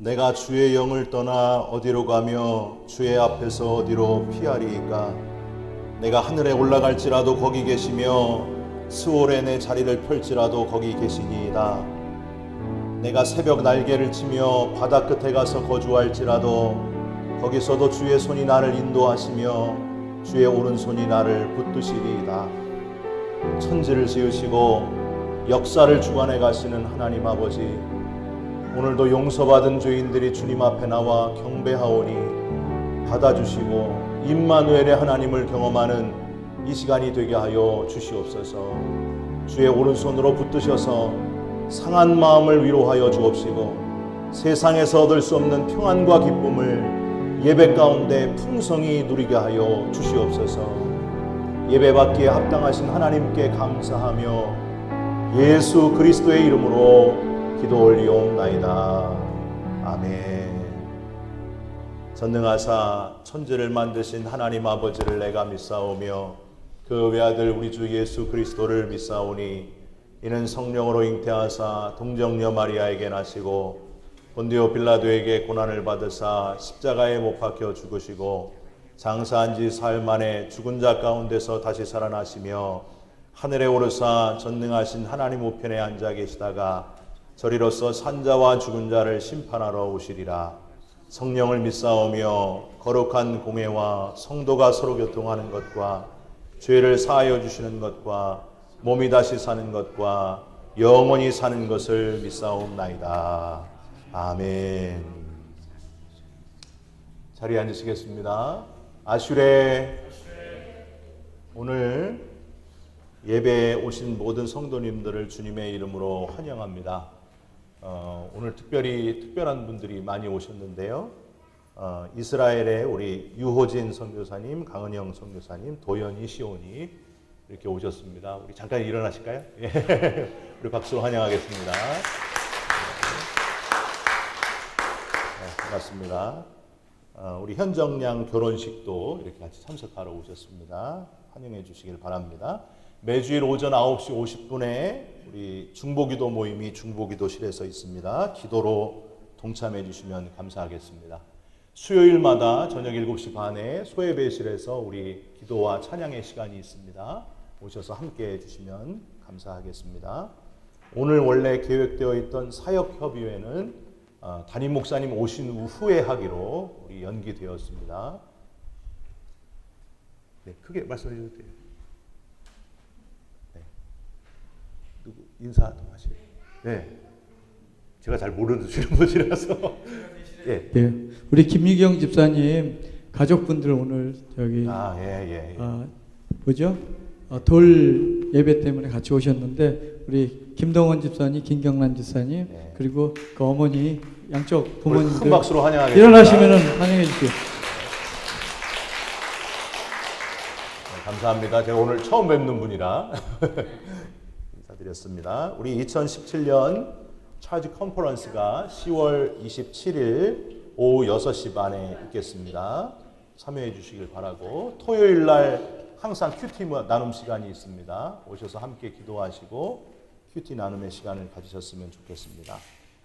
내가 주의 영을 떠나 어디로 가며 주의 앞에서 어디로 피하리이까? 내가 하늘에 올라갈지라도 거기 계시며 스올에 내 자리를 펼지라도 거기 계시니이다. 내가 새벽 날개를 치며 바다 끝에 가서 거주할지라도 거기서도 주의 손이 나를 인도하시며 주의 오른손이 나를 붙드시리이다. 천지를 지으시고 역사를 주관해 가시는 하나님 아버지, 오늘도 용서받은 죄인들이 주님 앞에 나와 경배하오니 받아주시고 임마누엘의 하나님을 경험하는 이 시간이 되게 하여 주시옵소서. 주의 오른손으로 붙드셔서 상한 마음을 위로하여 주옵시고 세상에서 얻을 수 없는 평안과 기쁨을 예배 가운데 풍성히 누리게 하여 주시옵소서. 예배받기에 합당하신 하나님께 감사하며 예수 그리스도의 이름으로 기도 올리옵나이다. 아멘. 전능하사 천지를 만드신 하나님 아버지를 내가 믿사오며 그 외아들 우리 주 예수 그리스도를 믿사오니 이는 성령으로 잉태하사 동정녀 마리아에게 나시고 본디오 빌라도에게 고난을 받으사 십자가에 못 박혀 죽으시고 장사한 지 사흘 만에 죽은 자 가운데서 다시 살아나시며 하늘에 오르사 전능하신 하나님 우편에 앉아 계시다가 저리로서 산자와 죽은 자를 심판하러 오시리라. 성령을 믿사오며 거룩한 공회와 성도가 서로 교통하는 것과 죄를 사하여 주시는 것과 몸이 다시 사는 것과 영원히 사는 것을 믿사옵나이다. 아멘. 자리에 앉으시겠습니다. 아슈레. 오늘 예배에 오신 모든 성도님들을 주님의 이름으로 환영합니다. 오늘 특별한 분들이 많이 오셨는데요. 이스라엘의 우리 유호진 선교사님, 강은영 선교사님, 도연이, 시온이 이렇게 오셨습니다. 우리 잠깐 일어나실까요? 우리 박수로 환영하겠습니다. 반갑습니다. 우리 현정양 결혼식도 이렇게 같이 참석하러 오셨습니다. 환영해 주시길 바랍니다. 매주일 오전 9시 50분에 우리 중보기도 모임이 중보기도실에서 있습니다. 기도로 동참해 주시면 감사하겠습니다. 수요일마다 저녁 7시 반에 소예배실에서 우리 기도와 찬양의 시간이 있습니다. 오셔서 함께 해주시면 감사하겠습니다. 오늘 원래 계획되어 있던 사역협의회는 담임 목사님 오신 후에 하기로 우리 연기되었습니다. 네, 크게 말씀해 주셔도 돼요. 네. 누구 인사 좀 하시죠. 네. 제가 잘 모르는 분이라서. 예. 네. 우리 김유경 집사님 가족분들 오늘 저기 뭐죠? 돌 예배 때문에 같이 오셨는데 우리 김동원 집사님, 김경란 집사님 그리고 그 어머니 양쪽 부모님들 큰 박수로 환영하겠습니다. 일어나시면은 환영해 주세요. 네, 감사합니다. 제가 오늘 처음 뵙는 분이라 인사드렸습니다. 우리 2017년 차지 컨퍼런스가 10월 27일 오후 6시 반에 있겠습니다. 참여해 주시길 바라고, 토요일 날 항상 큐티 나눔 시간이 있습니다. 오셔서 함께 기도하시고 큐티 나눔의 시간을 가지셨으면 좋겠습니다.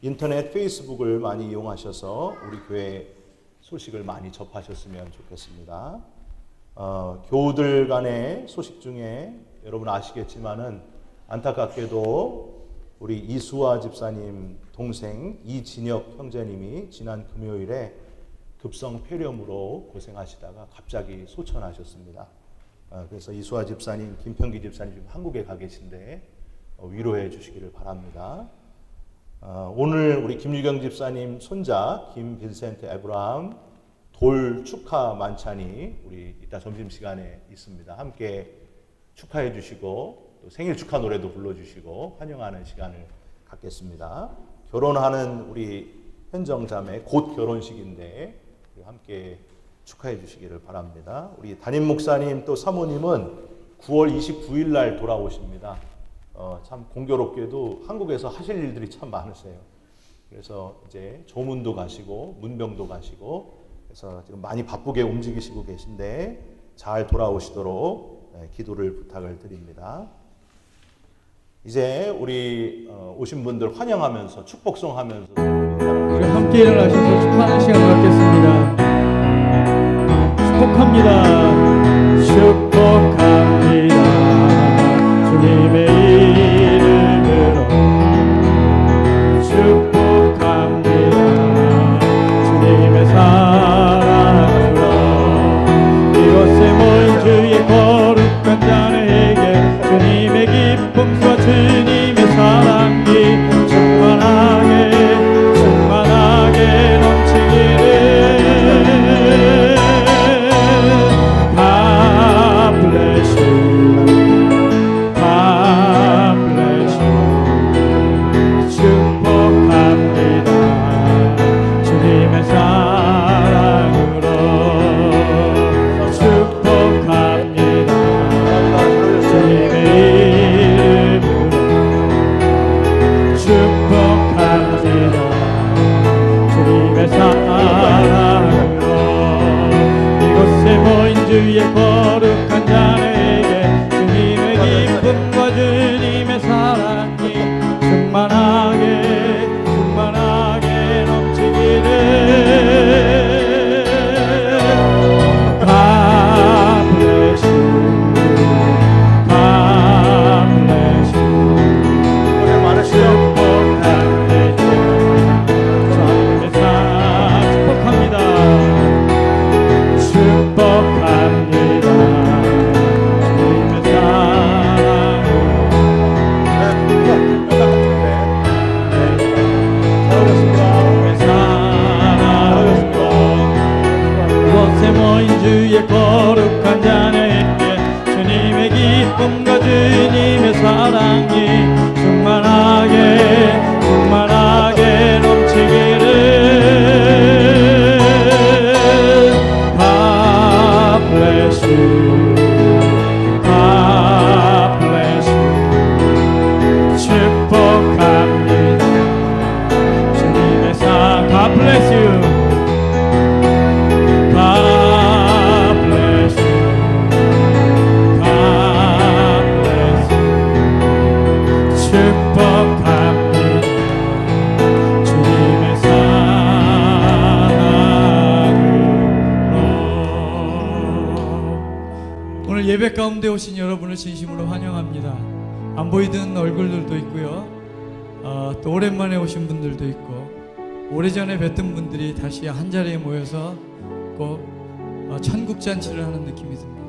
인터넷 페이스북을 많이 이용하셔서 우리 교회 소식을 많이 접하셨으면 좋겠습니다. 교우들 간의 소식 중에 여러분 아시겠지만은 안타깝게도 우리 이수아 집사님 동생 이진혁 형제님이 지난 금요일에 급성 폐렴으로 고생하시다가 갑자기 소천하셨습니다. 그래서 이수아 집사님, 김평기 집사님 지금 한국에 가 계신데 위로해 주시기를 바랍니다. 오늘 우리 김유경 집사님 손자 김빈센트 에브라함 돌 축하 만찬이 우리 이따 점심시간에 있습니다. 함께 축하해 주시고 또 생일 축하 노래도 불러주시고 환영하는 시간을 갖겠습니다. 결혼하는 우리 현정자매 곧 결혼식인데 함께 축하해 주시기를 바랍니다. 우리 담임 목사님 또 사모님은 9월 29일 날 돌아오십니다. 참 공교롭게도 한국에서 하실 일들이 참 많으세요. 그래서 이제 조문도 가시고 문병도 가시고 그래서 지금 많이 바쁘게 움직이시고 계신데 잘 돌아오시도록 기도를 부탁을 드립니다. 이제 우리 오신 분들 환영하면서 축복송 하면서 우리 한 함께 일어나셔서 축하하는 시간 갖겠습니다. 축복합니다. 축복합니다. 주님의 이름으로 축복합니다. 주님의 사랑으로 이곳에 모인 주의 거룩한 자녀에게 주님의 기쁨과 주님의 사랑이 충만하게 넘치기를. God bless you. God bless you. 축복합니다. 주님의 사랑으로 축복합니다. 주님의 이름으로 축복합니다. 주님의 사랑으로 이곳에 모인 주의 거룩한 자에게 주님의 기쁨과 주님의 사랑이 충만하게 넘치기를. God bless you. God bless you. 고생 많으시죠? 주의 거룩한 자녀에게 주님의 기쁨과 주님의 사랑이 충만하게 넘치기를. God bless you. God bless you. 축복합니다. 주님의 사랑. God bless you. 예배 가운데 오신 여러분을 진심으로 환영합니다. 안 보이던 얼굴들도 있고요. 또 오랜만에 오신 분들도 있고 오래전에 뵀던 분들이 다시 한자리에 모여서 꼭 천국 잔치를 하는 느낌이 듭니다.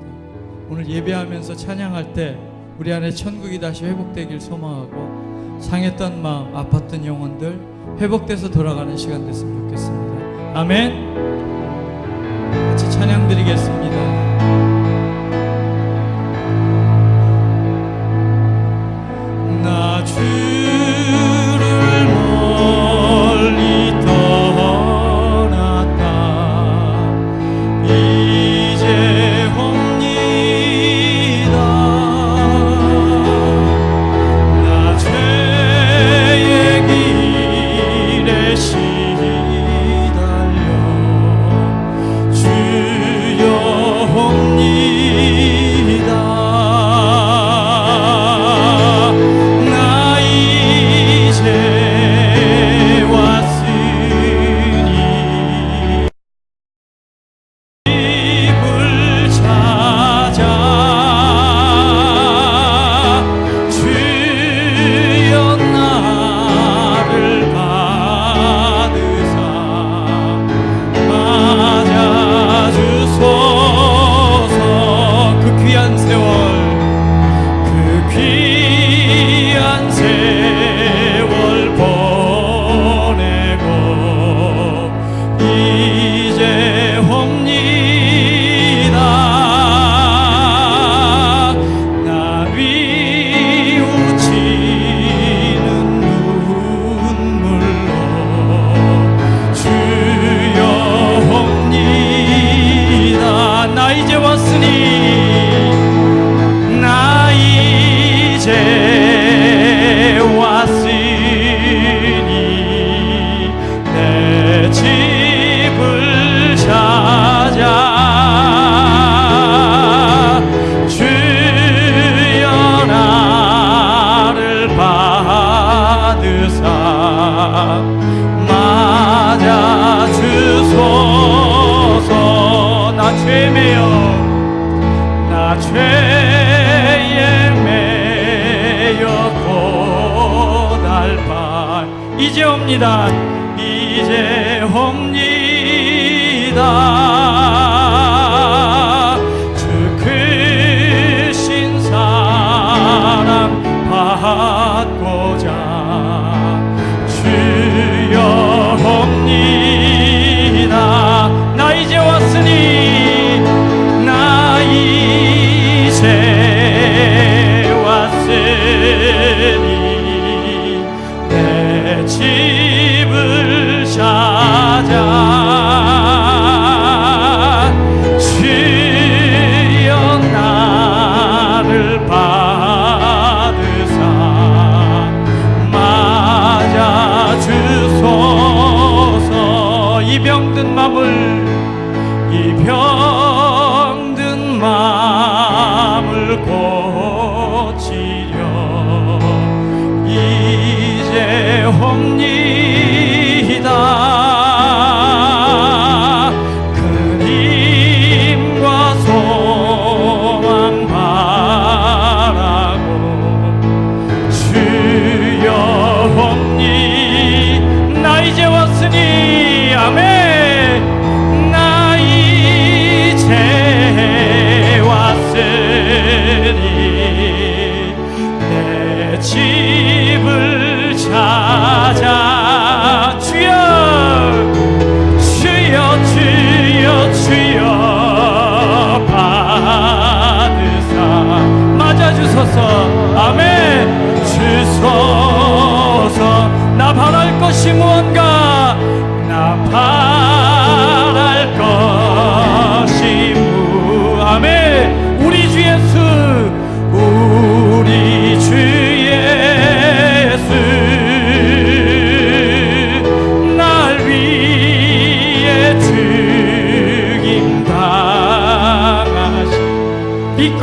오늘 예배하면서 찬양할 때 우리 안에 천국이 다시 회복되길 소망하고 상했던 마음, 아팠던 영혼들 회복돼서 돌아가는 시간 됐으면 좋겠습니다. 아멘. 같이 찬양 드리겠습니다. 나 주를 멀리 떠났다 이제 옵니다. 나 죄의 길에 시달려 주여 죄에 매여 나 죄에 매여 고달파 이제 옵니다 이제 옵니다 주 크신 사랑 받고자 주여 옵니다 나 이제 왔으니 나 이제 왔으니 내 집을 찾아 주여 나를 받으사 맞아 주소서 이 병든 마음을 고치려 이제 옵니다 그림과 소망 바라고 주여 옵니 나 이제 왔으니 아멘 나 이제 왔으니 내 집을 찾아 주여 주여 주여 주여 받으사 맞아주소서 아멘 주소서 나 바랄 것이 무언가 나 바랄 것이 아멘 우리 주 예수 우리 주 예수 날 위해 죽임 당하시 믿고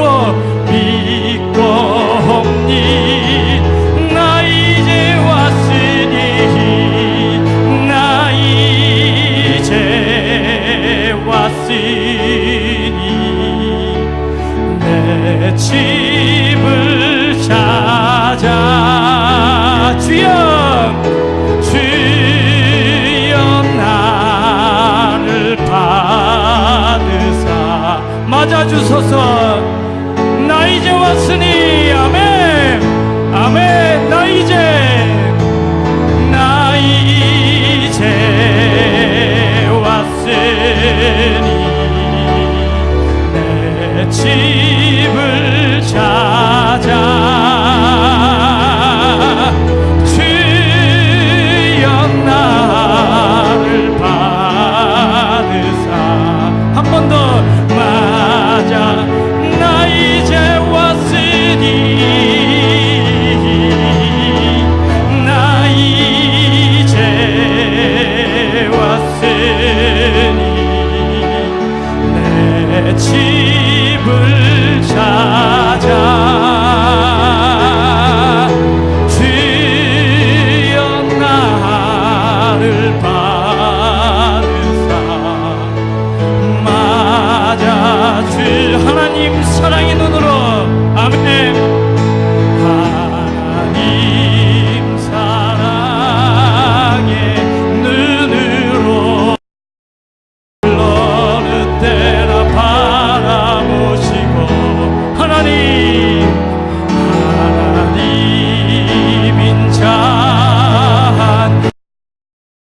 옵니 나 이제 왔으니 나 이제 왔으니 내 집을 찾아 주여 주여 나를 받으사 맞아주소서 나 이제 왔으니 아멘 아멘 나 이제 왔으니 내 집을 찾아 주여 나를 받으사 한 번 더 맞아 나 이제 왔으니 나 이제 왔으니 내 집을 찾아 주여 나를 받으사 맞아 주 하나님 사랑의 눈으로 아멘 하나님 사랑의 눈으로 어느 때나 바라보시고 하나님인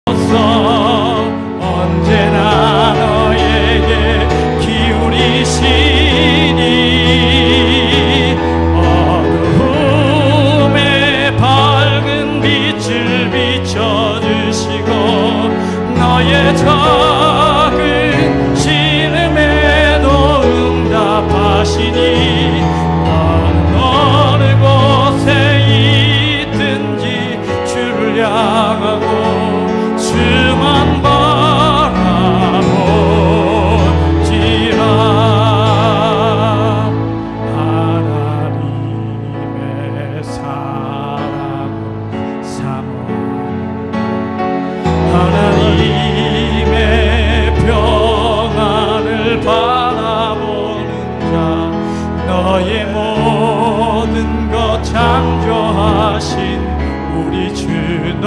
자로서 언제나 너에게 기울이시니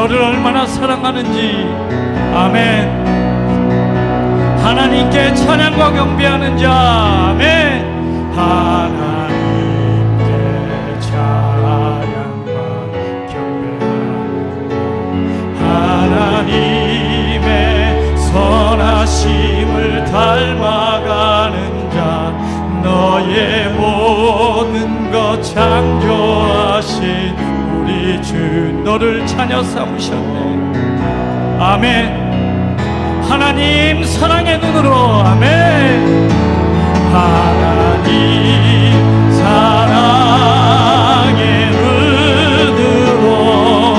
너를 얼마나 사랑하는지. 아멘. 하나님께 찬양과 경배하는 자. 아멘. 하나님께 찬양과 경배하는 자. 하나님의 선하심을 닮아가는 자. 너의 모든 것 창조하신 우리 주 너를 자녀 삼으셨네. 아멘. 하나님 사랑의 눈으로. 아멘. 하나님 사랑의 눈으로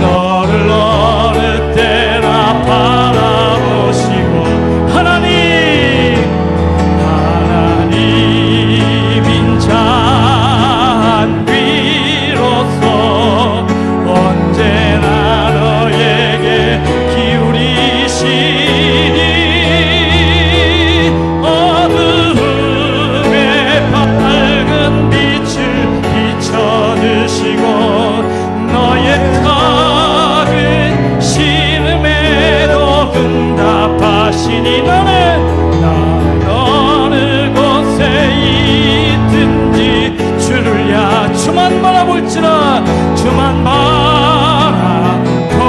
너를 어느 때나 바라보시고 하나님인 잔귀로서 언제나 너에게 기울이시니 어둠의 밝은 빛을 비춰주시고 너의 작은 신음에도 응답하시니 나는 어느 곳에 있든지 주를 주만 바라볼지라. 주만 바라보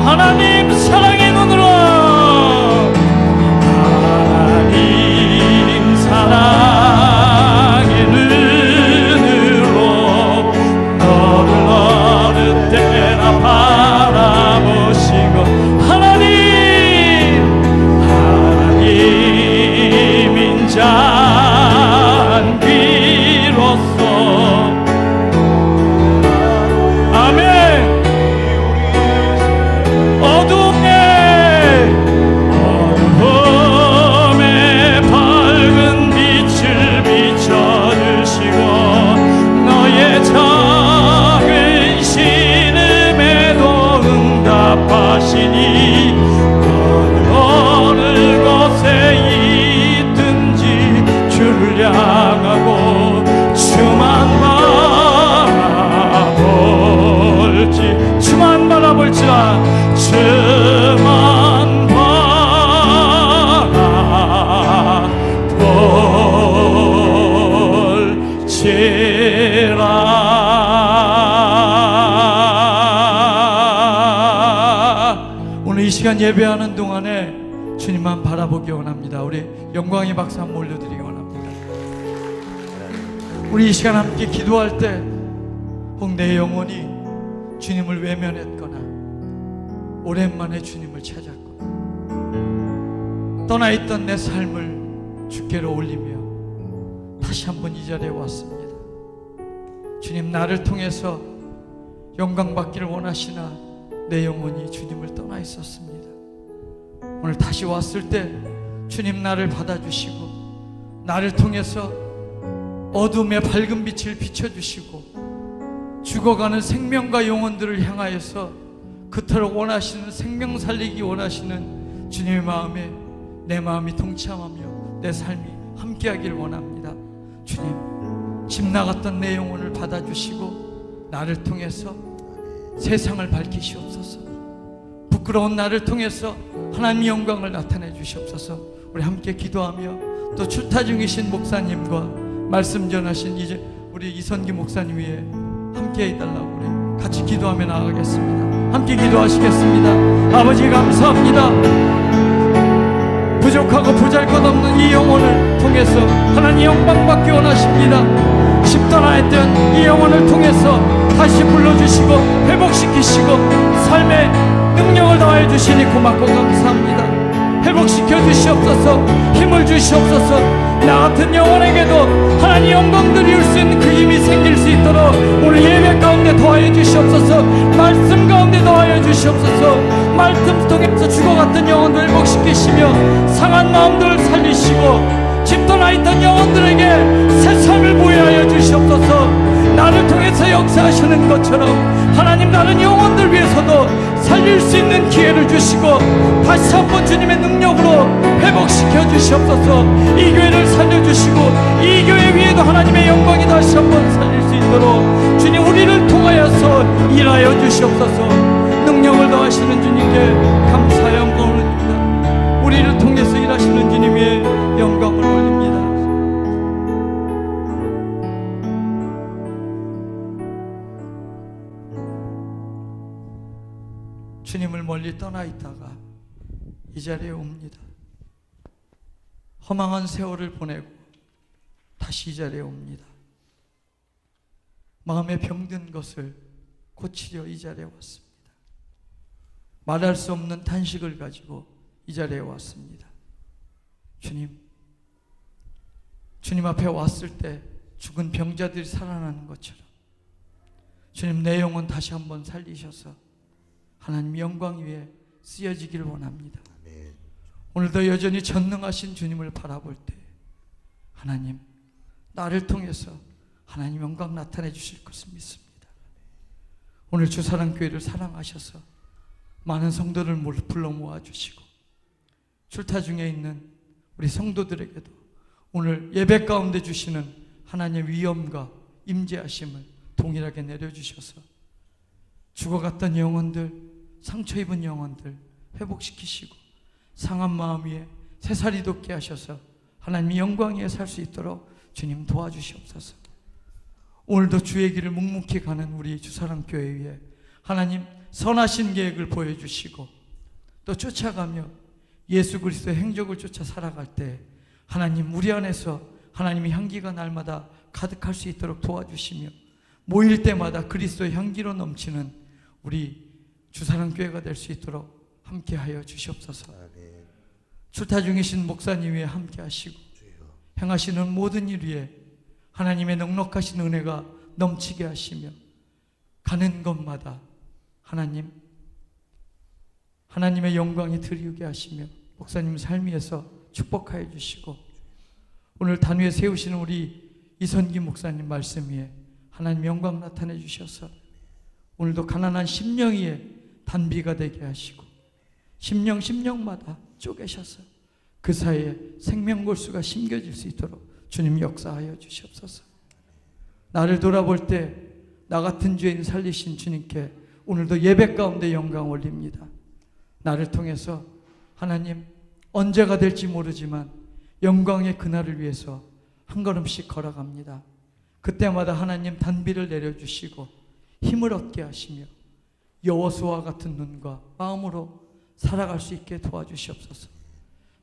하나님 사랑의 눈으로. 하나님 사랑의 눈으로 너를 어느 때나 바라보시고 하나님인 잔귀로서. 아멘. 어둠의 밝은 빛을 비춰주시고 너의 작은 신음에도 응답하시니 어느 곳에 있든지 주를 향하고 주만 주만 바라볼지라. 주만 바라볼지라. 오늘 이 시간 예배하는 동안에 주님만 바라보기 원합니다. 우리 영광의 박수 한번 올려드리기 원합니다. 우리 이 시간 함께 기도할 때 혹 내 영혼이 주님을 외면했거나 오랜만에 주님을 찾았거나 떠나있던 내 삶을 주께로 올리며 다시 한번 이 자리에 왔습니다. 주님 나를 통해서 영광 받기를 원하시나 내 영혼이 주님을 떠나 있었습니다. 오늘 다시 왔을 때 주님 나를 받아주시고 나를 통해서 어둠의 밝은 빛을 비춰주시고 죽어가는 생명과 영혼들을 향하여서 그토록 원하시는 생명 살리기 원하시는 주님의 마음에 내 마음이 동참하며 내 삶이 함께하기를 원합니다. 주님 집 나갔던 내 영혼을 받아주시고 나를 통해서 세상을 밝히시옵소서. 부끄러운 나를 통해서 하나님의 영광을 나타내 주시옵소서. 우리 함께 기도하며 또 출타 중이신 목사님과 말씀 전하신 이제 우리 이선기 목사님 위에 함께 해달라고 우리 같이 기도하며 나아가겠습니다. 함께 기도하시겠습니다. 아버지 감사합니다. 부족하고 보잘것없는 이 영혼을 통해서 하나님 영광 받기 원하십니다. 십떠나했던 이 영혼을 통해서 다시 불러주시고 회복시키시고 삶의 능력을 더해 주시니 고맙고 감사합니다. 회복시켜 주시옵소서. 힘을 주시옵소서. 나 같은 영혼에게도 하나님 영광 드릴 수 있는 그 힘이 생길 수 있도록 오늘 예배 가운데 더하여 주시옵소서. 말씀 가운데 더하여 주시옵소서. 말씀 통해서 죽어갔던 영혼들 회복시키시며 상한 마음들을 살리시고 집 떠나 있던 영혼들에게 새 삶을 부여하여 주시옵소서. 나를 통해서 역사하시는 것처럼 하나님 다른 영혼들 위해서도 살릴 수 있는 기회를 주시고 다시 한번 주님의 능력으로 회복시켜 주시옵소서. 이 교회를 살려주시고 이 교회 위에도 하나님의 영광이 다시 한번 살릴 수 있도록 주님 우리를 통하여서 일하여 주시옵소서. 능력을 더 멀리 떠나 있다가 이 자리에 옵니다. 허망한 세월을 보내고 다시 이 자리에 옵니다. 마음에 병든 것을 고치려 이 자리에 왔습니다. 말할 수 없는 탄식을 가지고 이 자리에 왔습니다. 주님 앞에 왔을 때 죽은 병자들이 살아나는 것처럼 주님, 내 영혼 다시 한번 살리셔서 하나님 영광 위에 쓰여지기를 원합니다. 아멘. 오늘도 여전히 전능하신 주님을 바라볼 때 하나님, 나를 통해서 하나님 영광 나타내 주실 것을 믿습니다. 오늘 주사랑교회를 사랑하셔서 많은 성도를 불러 모아주시고 출타 중에 있는 우리 성도들에게도 오늘 예배 가운데 주시는 하나님의 위엄과 임재하심을 동일하게 내려주셔서 죽어갔던 영혼들, 상처 입은 영혼들 회복시키시고 상한 마음 위에 새살이 돋게 하셔서 하나님의 영광 위에 살 수 있도록 주님 도와주시옵소서. 오늘도 주의 길을 묵묵히 가는 우리 주사랑교회 위에 하나님 선하신 계획을 보여주시고 또 쫓아가며 예수 그리스도의 행적을 쫓아 살아갈 때 하나님, 우리 안에서 하나님의 향기가 날마다 가득할 수 있도록 도와주시며 모일 때마다 그리스도의 향기로 넘치는 우리 주사랑교회가 될 수 있도록 함께하여 주시옵소서. 아멘. 출타 중이신 목사님 위에 함께하시고 행하시는 모든 일 위에 하나님의 넉넉하신 은혜가 넘치게 하시며 가는 곳마다 하나님의 영광이 드리우게 하시며 목사님 삶 위에서 축복하여 주시고 오늘 단위에 세우시는 우리 이선기 목사님 말씀 위에 하나님 영광 나타내 주셔서 오늘도 가난한 심령 위에 단비가 되게 하시고 심령마다 쪼개셔서 그 사이에 생명골수가 심겨질 수 있도록 주님 역사하여 주시옵소서. 나를 돌아볼 때 나 같은 죄인 살리신 주님께 오늘도 예배 가운데 영광 올립니다. 나를 통해서 하나님, 언제가 될지 모르지만 영광의 그날을 위해서 한 걸음씩 걸어갑니다. 그때마다 하나님 단비를 내려주시고 힘을 얻게 하시며 여호수아와 같은 눈과 마음으로 살아갈 수 있게 도와주시옵소서.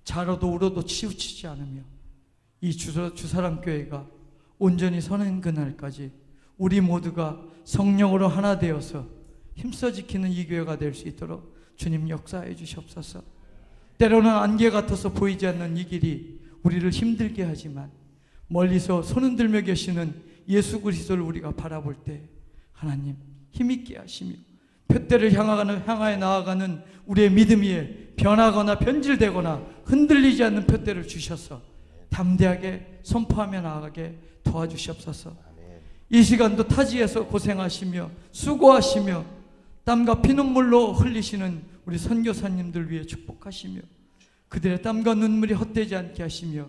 자로도 울어도 치우치지 않으며 이 주사랑교회가 온전히 서는 그날까지 우리 모두가 성령으로 하나 되어서 힘써 지키는 이 교회가 될 수 있도록 주님 역사해 주시옵소서. 때로는 안개 같아서 보이지 않는 이 길이 우리를 힘들게 하지만 멀리서 손흔들며 계시는 예수 그리스도를 우리가 바라볼 때 하나님 힘있게 하시며 표대를 향하여 나아가는 우리의 믿음 위에 변하거나 변질되거나 흔들리지 않는 표대를 주셔서 담대하게 선포하며 나아가게 도와주시옵소서. 이 시간도 타지에서 고생하시며 수고하시며 땀과 피눈물로 흘리시는 우리 선교사님들 위해 축복하시며 그들의 땀과 눈물이 헛되지 않게 하시며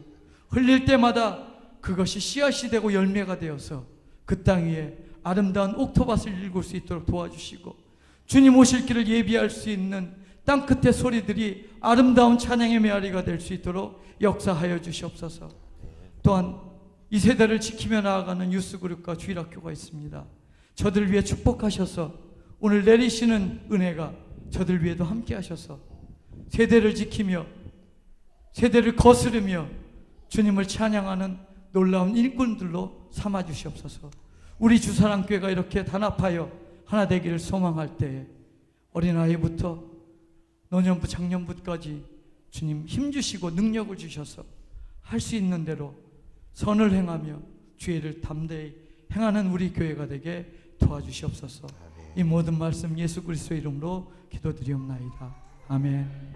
흘릴 때마다 그것이 씨앗이 되고 열매가 되어서 그 땅 위에 아름다운 옥토밭을 일굴 수 있도록 도와주시고 주님 오실 길을 예비할 수 있는 땅 끝의 소리들이 아름다운 찬양의 메아리가 될 수 있도록 역사하여 주시옵소서. 또한 이 세대를 지키며 나아가는 유스그룹과 주일학교가 있습니다. 저들 위해 축복하셔서 오늘 내리시는 은혜가 저들 위에도 함께 하셔서 세대를 지키며 세대를 거스르며 주님을 찬양하는 놀라운 일꾼들로 삼아 주시옵소서. 우리 주사랑교회가 이렇게 단합하여 하나 되기를 소망할 때에 어린아이부터 노년부 장년부까지 주님 힘주시고 능력을 주셔서 할 수 있는 대로 선을 행하며 주의를 담대히 행하는 우리 교회가 되게 도와주시옵소서. 이 모든 말씀 예수 그리스도 이름으로 기도드리옵나이다. 아멘.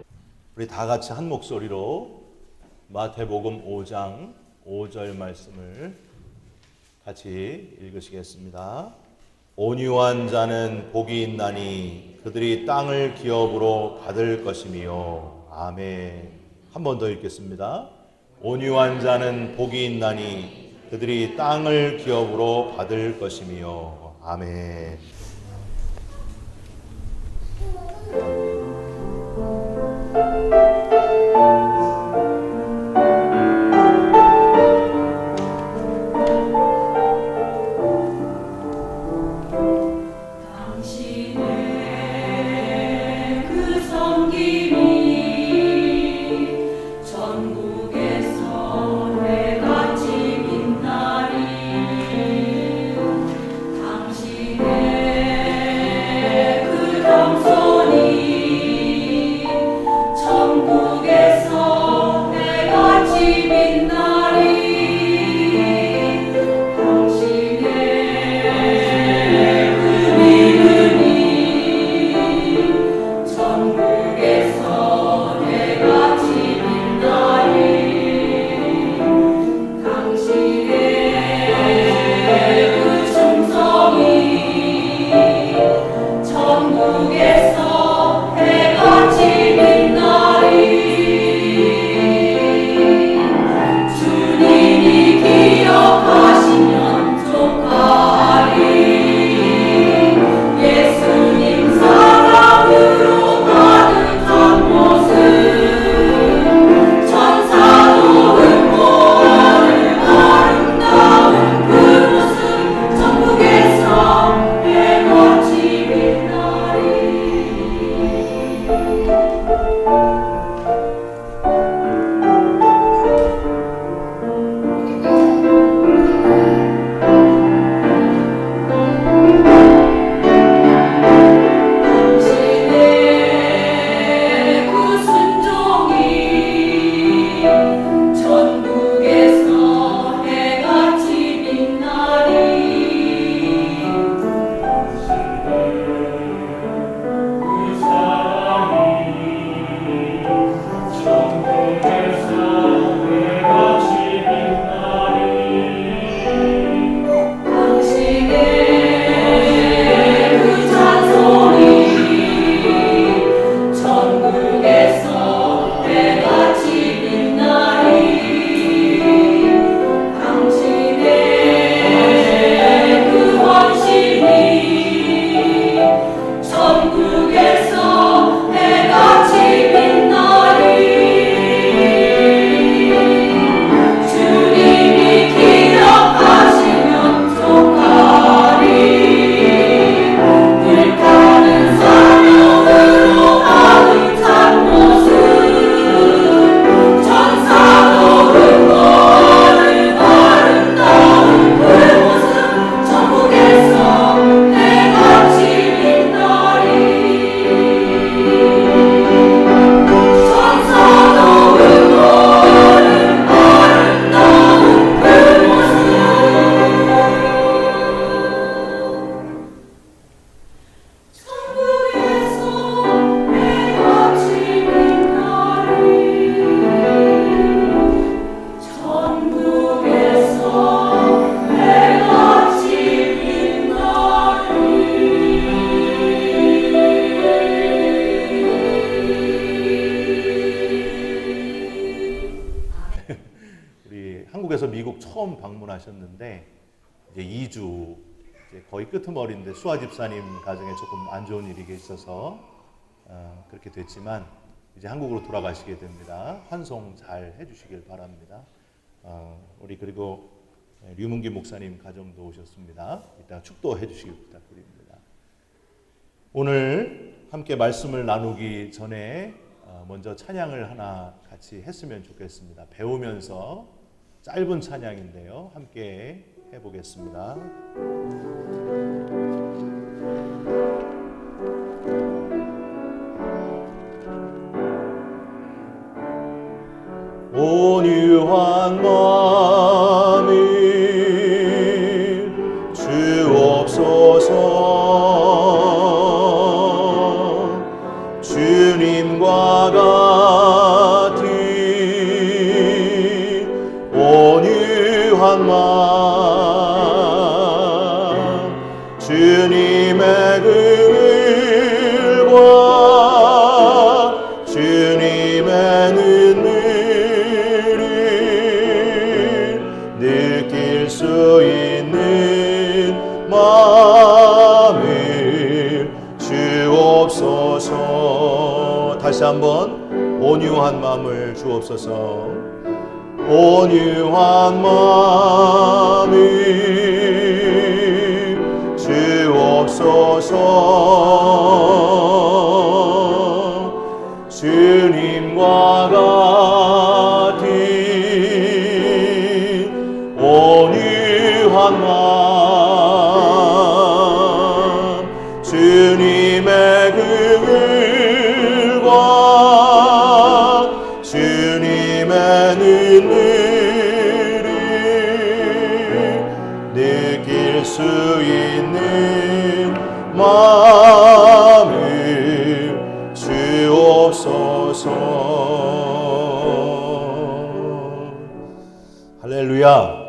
우리 다 같이 한 목소리로 마태복음 5장 5절 말씀을 같이 읽으시겠습니다. 온유한 자는 복이 있나니 그들이 땅을 기업으로 받을 것이며. 아멘. 한 번 더 읽겠습니다. 온유한 자는 복이 있나니 그들이 땅을 기업으로 받을 것이며. 아멘. 당신의 그 처음 방문하셨는데 이제 2주 이제 거의 끄트머리인데 수아 집사님 가정에 조금 안 좋은 일이 있어서 그렇게 됐지만 이제 한국으로 돌아가시게 됩니다. 환송 잘 해주시길 바랍니다. 우리 그리고 류문기 목사님 가정도 오셨습니다. 이따 축도해 주시길 부탁드립니다. 오늘 함께 말씀을 나누기 전에 먼저 찬양을 하나 같이 했으면 좋겠습니다. 배우면서 짧은 찬양인데요. 함께 해보겠습니다. 온유한 마음이 주옵소서. 주님과 같이 온유한 마음 주님의 긍휼과 주님의 눈물을 느낄 수 있는 마음을 주옵소서. 다시 한번 온유한 마음을 주옵소서. 온유한 마음을 주옵소서. 주님과 같이 온유한 마음 주님의 긍휼과 주님의 눈물을 느낄 수 있는 마음을 주옵소서. 할렐루야.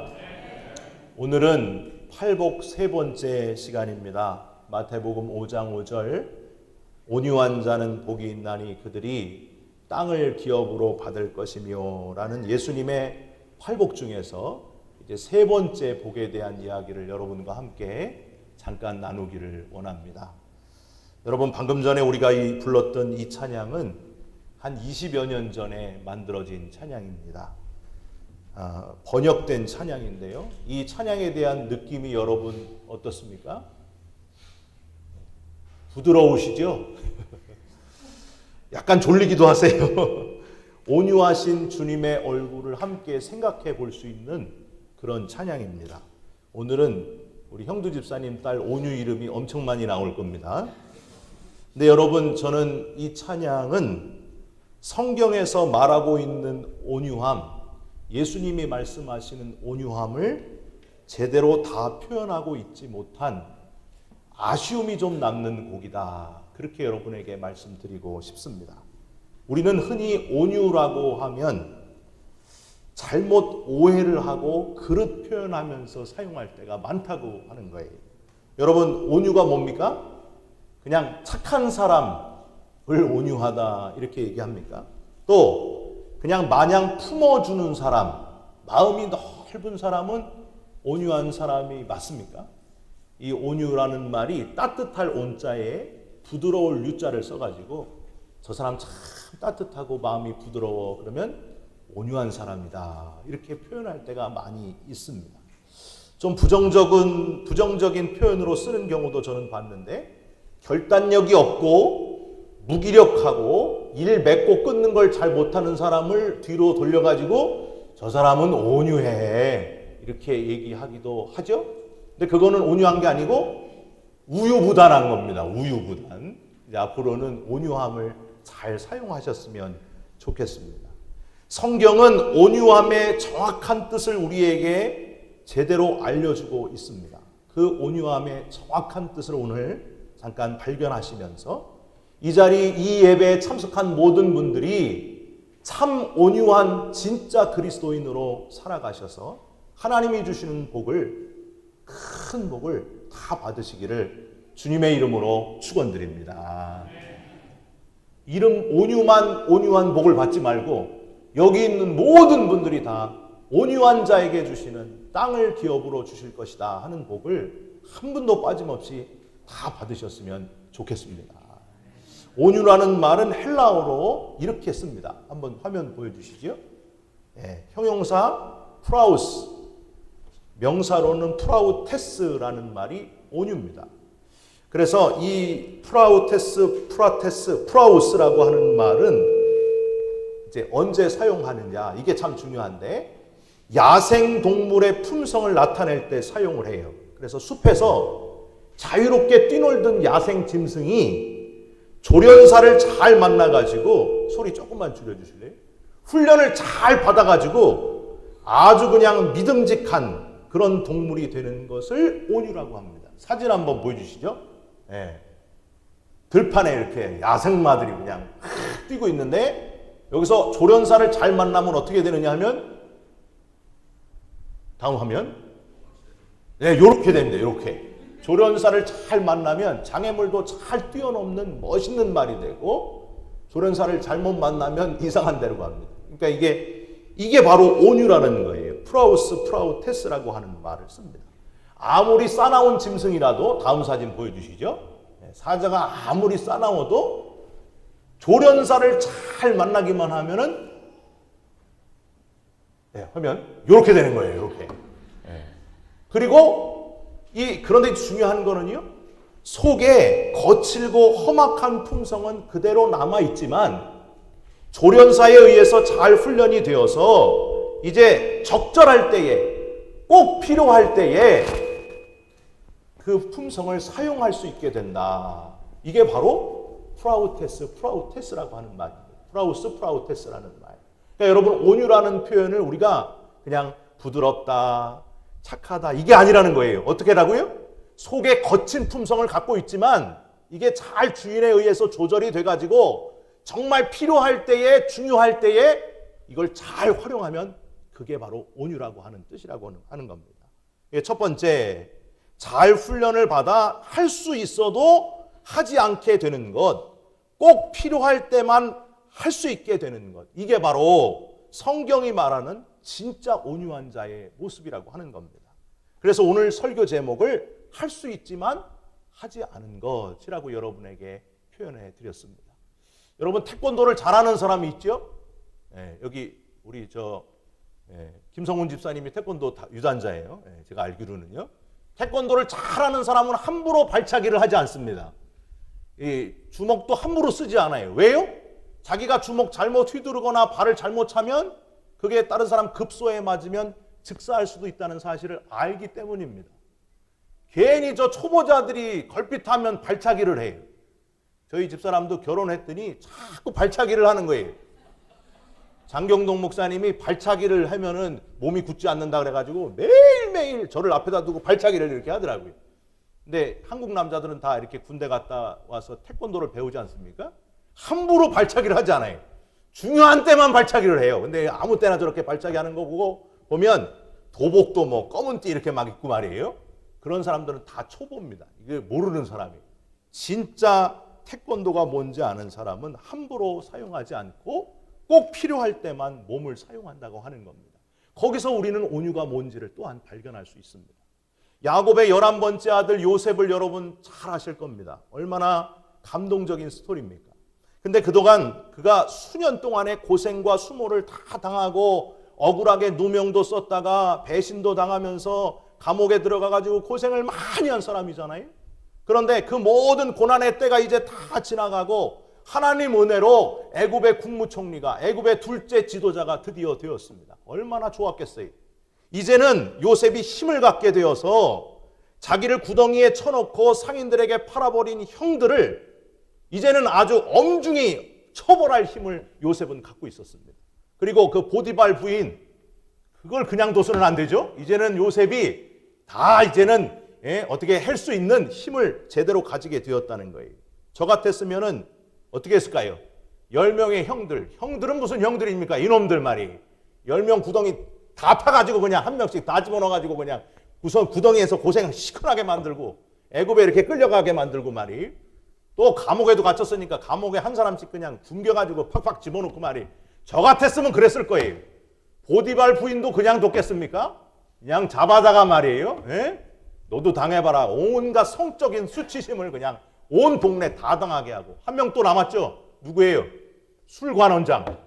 오늘은 팔복 세 번째 시간입니다. 마태복음 5장 5절 온유한 자는 복이 있나니 그들이 땅을 기업으로 받을 것이며 라는 예수님의 팔복 중에서 이제 세 번째 복에 대한 이야기를 여러분과 함께 잠깐 나누기를 원합니다. 여러분, 방금 전에 우리가 불렀던 이 찬양은 한 20여 년 전에 만들어진 찬양입니다. 번역된 찬양인데요. 이 찬양에 대한 느낌이 여러분 어떻습니까? 부드러우시죠? 약간 졸리기도 하세요. 온유하신 주님의 얼굴을 함께 생각해 볼 수 있는 그런 찬양입니다. 오늘은 우리 형두 집사님 딸 온유 이름이 엄청 많이 나올 겁니다. 근데 여러분, 저는 이 찬양은 성경에서 말하고 있는 온유함, 예수님이 말씀하시는 온유함을 제대로 다 표현하고 있지 못한 아쉬움이 좀 남는 곡이다. 그렇게 여러분에게 말씀드리고 싶습니다. 우리는 흔히 온유라고 하면 잘못 오해를 하고 그릇 표현하면서 사용할 때가 많다고 하는 거예요. 여러분, 온유가 뭡니까? 그냥 착한 사람을 온유하다 이렇게 얘기합니까? 또 그냥 마냥 품어주는 사람, 마음이 넓은 사람은 온유한 사람이 맞습니까? 이 온유라는 말이 따뜻할 온자에 부드러울 유자를 써가지고 저 사람 참 따뜻하고 마음이 부드러워 그러면 온유한 사람이다 이렇게 표현할 때가 많이 있습니다. 좀 부정적인 표현으로 쓰는 경우도 저는 봤는데 결단력이 없고 무기력하고 일 맺고 끊는 걸 잘 못하는 사람을 뒤로 돌려가지고 저 사람은 온유해 이렇게 얘기하기도 하죠. 근데 그거는 온유한 게 아니고 우유부단한 겁니다. 우유부단. 이제 앞으로는 온유함을 잘 사용하셨으면 좋겠습니다. 성경은 온유함의 정확한 뜻을 우리에게 제대로 알려주고 있습니다. 그 온유함의 정확한 뜻을 오늘 잠깐 발견하시면서 이 자리, 이 예배에 참석한 모든 분들이 참 온유한 진짜 그리스도인으로 살아가셔서 하나님이 주시는 복을, 큰 복을 다 받으시기를 주님의 이름으로 축원드립니다. 이름 온유한 복을 받지 말고 여기 있는 모든 분들이 다 온유한 자에게 주시는 땅을 기업으로 주실 것이다 하는 복을 한 분도 빠짐없이 다 받으셨으면 좋겠습니다. 온유라는 말은 헬라어로 이렇게 씁니다. 한번 화면 보여주시죠. 네, 형용사 프라우스, 명사로는 프라우테스라는 말이 온유입니다. 그래서 이 프라우테스, 프라우스라고 하는 말은 이제 언제 사용하느냐, 이게 참 중요한데, 야생 동물의 품성을 나타낼 때 사용을 해요. 그래서 숲에서 자유롭게 뛰놀던 야생 짐승이 조련사를 잘 만나가지고, 소리 조금만 줄여주실래요? 훈련을 잘 받아가지고 아주 그냥 믿음직한 그런 동물이 되는 것을 온유라고 합니다. 사진 한번 보여주시죠. 네. 들판에 이렇게 야생마들이 그냥 뛰고 있는데, 여기서 조련사를 잘 만나면 어떻게 되느냐 하면, 다음 화면. 네, 요렇게 됩니다. 요렇게. 조련사를 잘 만나면 장애물도 잘 뛰어넘는 멋있는 말이 되고, 조련사를 잘못 만나면 이상한 데로 갑니다. 그러니까 이게 바로 온유라는 거예요. 프라우스, 프라우테스라고 하는 말을 씁니다. 아무리 싸나운 짐승이라도, 다음 사진 보여주시죠. 사자가 아무리 싸나워도 조련사를 잘 만나기만 하면은, 네, 화면 이렇게 되는 거예요. 이렇게. 네. 그리고 그런데 중요한 거는요, 속에 거칠고 험악한 품성은 그대로 남아 있지만 조련사에 의해서 잘 훈련이 되어서 이제 적절할 때에, 꼭 필요할 때에 그 품성을 사용할 수 있게 된다. 이게 바로 프라우테스라고 하는 말입니다. 프라우테스라는 말. 그러니까 여러분, 온유라는 표현을 우리가 그냥 부드럽다, 착하다, 이게 아니라는 거예요. 어떻게라고요? 속에 거친 품성을 갖고 있지만 이게 잘 주인에 의해서 조절이 돼가지고 정말 필요할 때에, 중요할 때에 이걸 잘 활용하면 그게 바로 온유라고 하는 뜻이라고 하는 겁니다. 첫 번째, 잘 훈련을 받아 할 수 있어도 하지 않게 되는 것, 꼭 필요할 때만 할 수 있게 되는 것, 이게 바로 성경이 말하는 진짜 온유한 자의 모습이라고 하는 겁니다. 그래서 오늘 설교 제목을 할 수 있지만 하지 않은 것이라고 여러분에게 표현해 드렸습니다. 여러분, 태권도를 잘하는 사람이 있죠? 네, 여기 우리 김성훈 집사님이 태권도 유단자예요. 네, 제가 알기로는요. 태권도를 잘하는 사람은 함부로 발차기를 하지 않습니다. 이 주먹도 함부로 쓰지 않아요. 왜요? 자기가 주먹 잘못 휘두르거나 발을 잘못 차면 그게 다른 사람 급소에 맞으면 즉사할 수도 있다는 사실을 알기 때문입니다. 괜히 초보자들이 걸핏하면 발차기를 해요. 저희 집사람도 결혼했더니 자꾸 발차기를 하는 거예요. 장경동 목사님이 발차기를 하면은 몸이 굳지 않는다 그래가지고 매일매일 저를 앞에다 두고 발차기를 이렇게 하더라고요. 근데 한국 남자들은 다 이렇게 군대 갔다 와서 태권도를 배우지 않습니까? 함부로 발차기를 하지 않아요. 중요한 때만 발차기를 해요. 근데 아무 때나 저렇게 발차기 하는 거 보면 도복도 검은 띠 이렇게 막 입고 말이에요. 그런 사람들은 다 초보입니다. 이게 모르는 사람이에요. 진짜 태권도가 뭔지 아는 사람은 함부로 사용하지 않고 꼭 필요할 때만 몸을 사용한다고 하는 겁니다. 거기서 우리는 온유가 뭔지를 또한 발견할 수 있습니다. 야곱의 11번째 아들 요셉을 여러분 잘 아실 겁니다. 얼마나 감동적인 스토리입니까? 근데 그동안 그가 수년 동안의 고생과 수모를 다 당하고 억울하게 누명도 썼다가 배신도 당하면서 감옥에 들어가가지고 고생을 많이 한 사람이잖아요. 그런데 그 모든 고난의 때가 이제 다 지나가고 하나님 은혜로 애굽의 국무총리가, 애굽의 둘째 지도자가 드디어 되었습니다. 얼마나 좋았겠어요. 이제는 요셉이 힘을 갖게 되어서 자기를 구덩이에 쳐놓고 상인들에게 팔아버린 형들을 이제는 아주 엄중히 처벌할 힘을 요셉은 갖고 있었습니다. 그리고 그 보디발 부인, 그걸 그냥 둬서는 안 되죠. 이제는 요셉이 다 어떻게 할 수 있는 힘을 제대로 가지게 되었다는 거예요. 저 같았으면은 어떻게 했을까요? 10명의 형들은 무슨 형들입니까? 이놈들 말이. 10명 구덩이 다 파가지고 그냥 한 명씩 다 집어넣어가지고 그냥 우선 구덩이에서 고생 시원하게 만들고 애굽에 이렇게 끌려가게 만들고 말이. 또 감옥에도 갇혔으니까 감옥에 한 사람씩 그냥 굶겨가지고 팍팍 집어넣고 말이. 저 같았으면 그랬을 거예요. 보디발 부인도 그냥 뒀겠습니까? 그냥 잡아다가 말이에요. 예? 너도 당해봐라. 온갖 성적인 수치심을 그냥 온 동네 다 당하게 하고. 한 명 또 남았죠? 누구예요? 술관원장.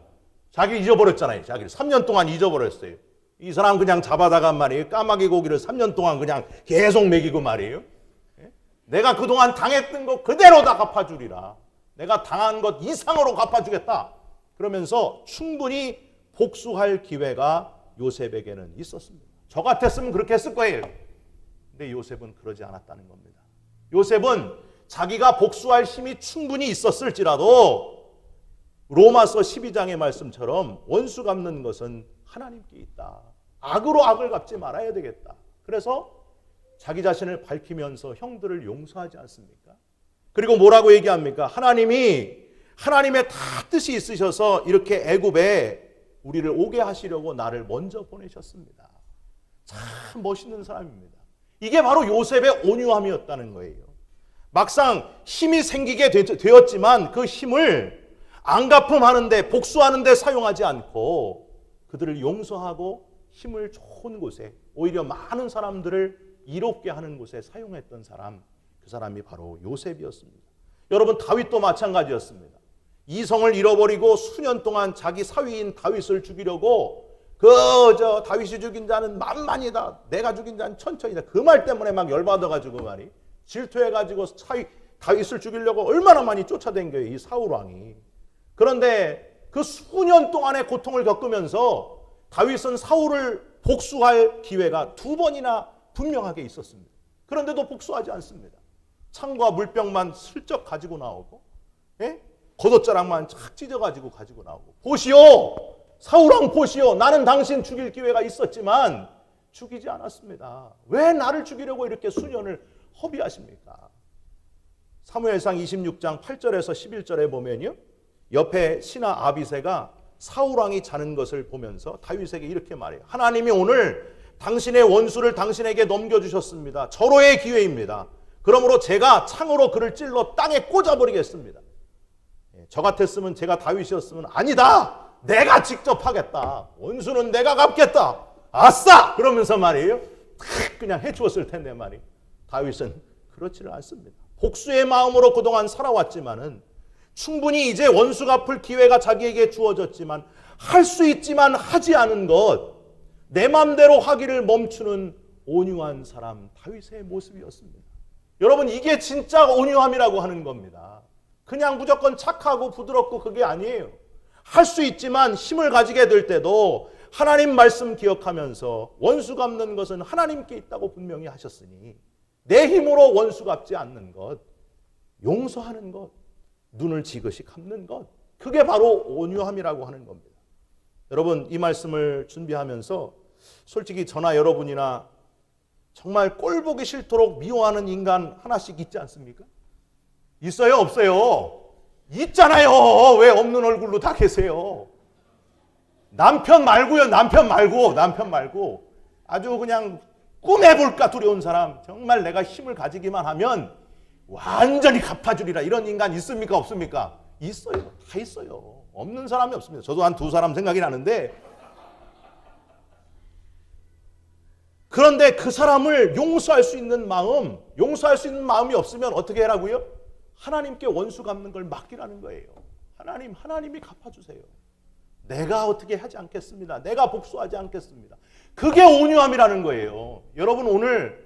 자기 잊어버렸잖아요. 자기를 3년 동안 잊어버렸어요. 이 사람 그냥 잡아다가 말이에요. 까마귀 고기를 3년 동안 그냥 계속 먹이고 말이에요. 예? 내가 그동안 당했던 거 그대로 다 갚아주리라. 내가 당한 것 이상으로 갚아주겠다. 그러면서 충분히 복수할 기회가 요셉에게는 있었습니다. 저 같았으면 그렇게 했을 거예요. 근데 요셉은 그러지 않았다는 겁니다. 요셉은 자기가 복수할 힘이 충분히 있었을지라도 로마서 12장의 말씀처럼 원수 갚는 것은 하나님께 있다. 악으로 악을 갚지 말아야 되겠다. 그래서 자기 자신을 밝히면서 형들을 용서하지 않습니까? 그리고 뭐라고 얘기합니까? 하나님의 다 뜻이 있으셔서 이렇게 애굽에 우리를 오게 하시려고 나를 먼저 보내셨습니다. 참 멋있는 사람입니다. 이게 바로 요셉의 온유함이었다는 거예요. 막상 힘이 생기게 되었지만 그 힘을 안갚음하는데 복수하는데 사용하지 않고 그들을 용서하고 힘을 좋은 곳에 오히려 많은 사람들을 이롭게 하는 곳에 사용했던 사람, 그 사람이 바로 요셉이었습니다. 여러분, 다윗도 마찬가지였습니다. 이성을 잃어버리고 수년 동안 자기 사위인 다윗을 죽이려고 다윗이 죽인 자는 만만이다. 내가 죽인 자는 천천이다. 그 말 때문에 막 열받아가지고 말이 질투해가지고 다윗을 죽이려고 얼마나 많이 쫓아다녀요, 이 사울 왕이. 그런데 그 수년 동안의 고통을 겪으면서 다윗은 사울을 복수할 기회가 2번이나 분명하게 있었습니다. 그런데도 복수하지 않습니다. 창과 물병만 슬쩍 가지고 나오고, 예? 겉옷자락만 착 찢어가지고 가지고 나오고, 보시오! 사울왕 보시오! 나는 당신 죽일 기회가 있었지만 죽이지 않았습니다. 왜 나를 죽이려고 이렇게 수년을 허비하십니까? 사무엘상 26장 8절에서 11절에 보면요, 옆에 신하 아비새가 사울왕이 자는 것을 보면서 다윗에게 이렇게 말해요. 하나님이 오늘 당신의 원수를 당신에게 넘겨주셨습니다. 절호의 기회입니다. 그러므로 제가 창으로 그를 찔러 땅에 꽂아버리겠습니다. 저 같았으면, 제가 다윗이었으면 아니다, 내가 직접 하겠다, 원수는 내가 갚겠다, 아싸! 그러면서 말이에요, 그냥 해주었을 텐데 말이에요. 다윗은 그렇지를 않습니다. 복수의 마음으로 그동안 살아왔지만은 충분히 이제 원수 갚을 기회가 자기에게 주어졌지만 할 수 있지만 하지 않은 것, 내 마음대로 하기를 멈추는 온유한 사람, 다윗의 모습이었습니다. 여러분, 이게 진짜 온유함이라고 하는 겁니다. 그냥 무조건 착하고 부드럽고 그게 아니에요. 할 수 있지만 힘을 가지게 될 때도 하나님 말씀 기억하면서 원수 갚는 것은 하나님께 있다고 분명히 하셨으니 내 힘으로 원수 갚지 않는 것, 용서하는 것, 눈을 지그시 감는 것, 그게 바로 온유함이라고 하는 겁니다. 여러분, 이 말씀을 준비하면서 솔직히 저나 여러분이나 정말 꼴보기 싫도록 미워하는 인간 하나씩 있지 않습니까? 있어요? 없어요? 있잖아요. 왜 없는 얼굴로 다 계세요? 남편 말고요. 남편 말고 아주 그냥 꿈해볼까 두려운 사람, 정말 내가 힘을 가지기만 하면 완전히 갚아주리라, 이런 인간 있습니까? 없습니까? 있어요. 다 있어요. 없는 사람이 없습니다. 저도 한 2사람 생각이 나는데, 그런데 그 사람을 용서할 수 있는 마음이 없으면 어떻게 하라고요? 하나님께 원수 갚는 걸 맡기라는 거예요. 하나님이 갚아주세요. 내가 어떻게 하지 않겠습니다. 내가 복수하지 않겠습니다. 그게 온유함이라는 거예요. 여러분, 오늘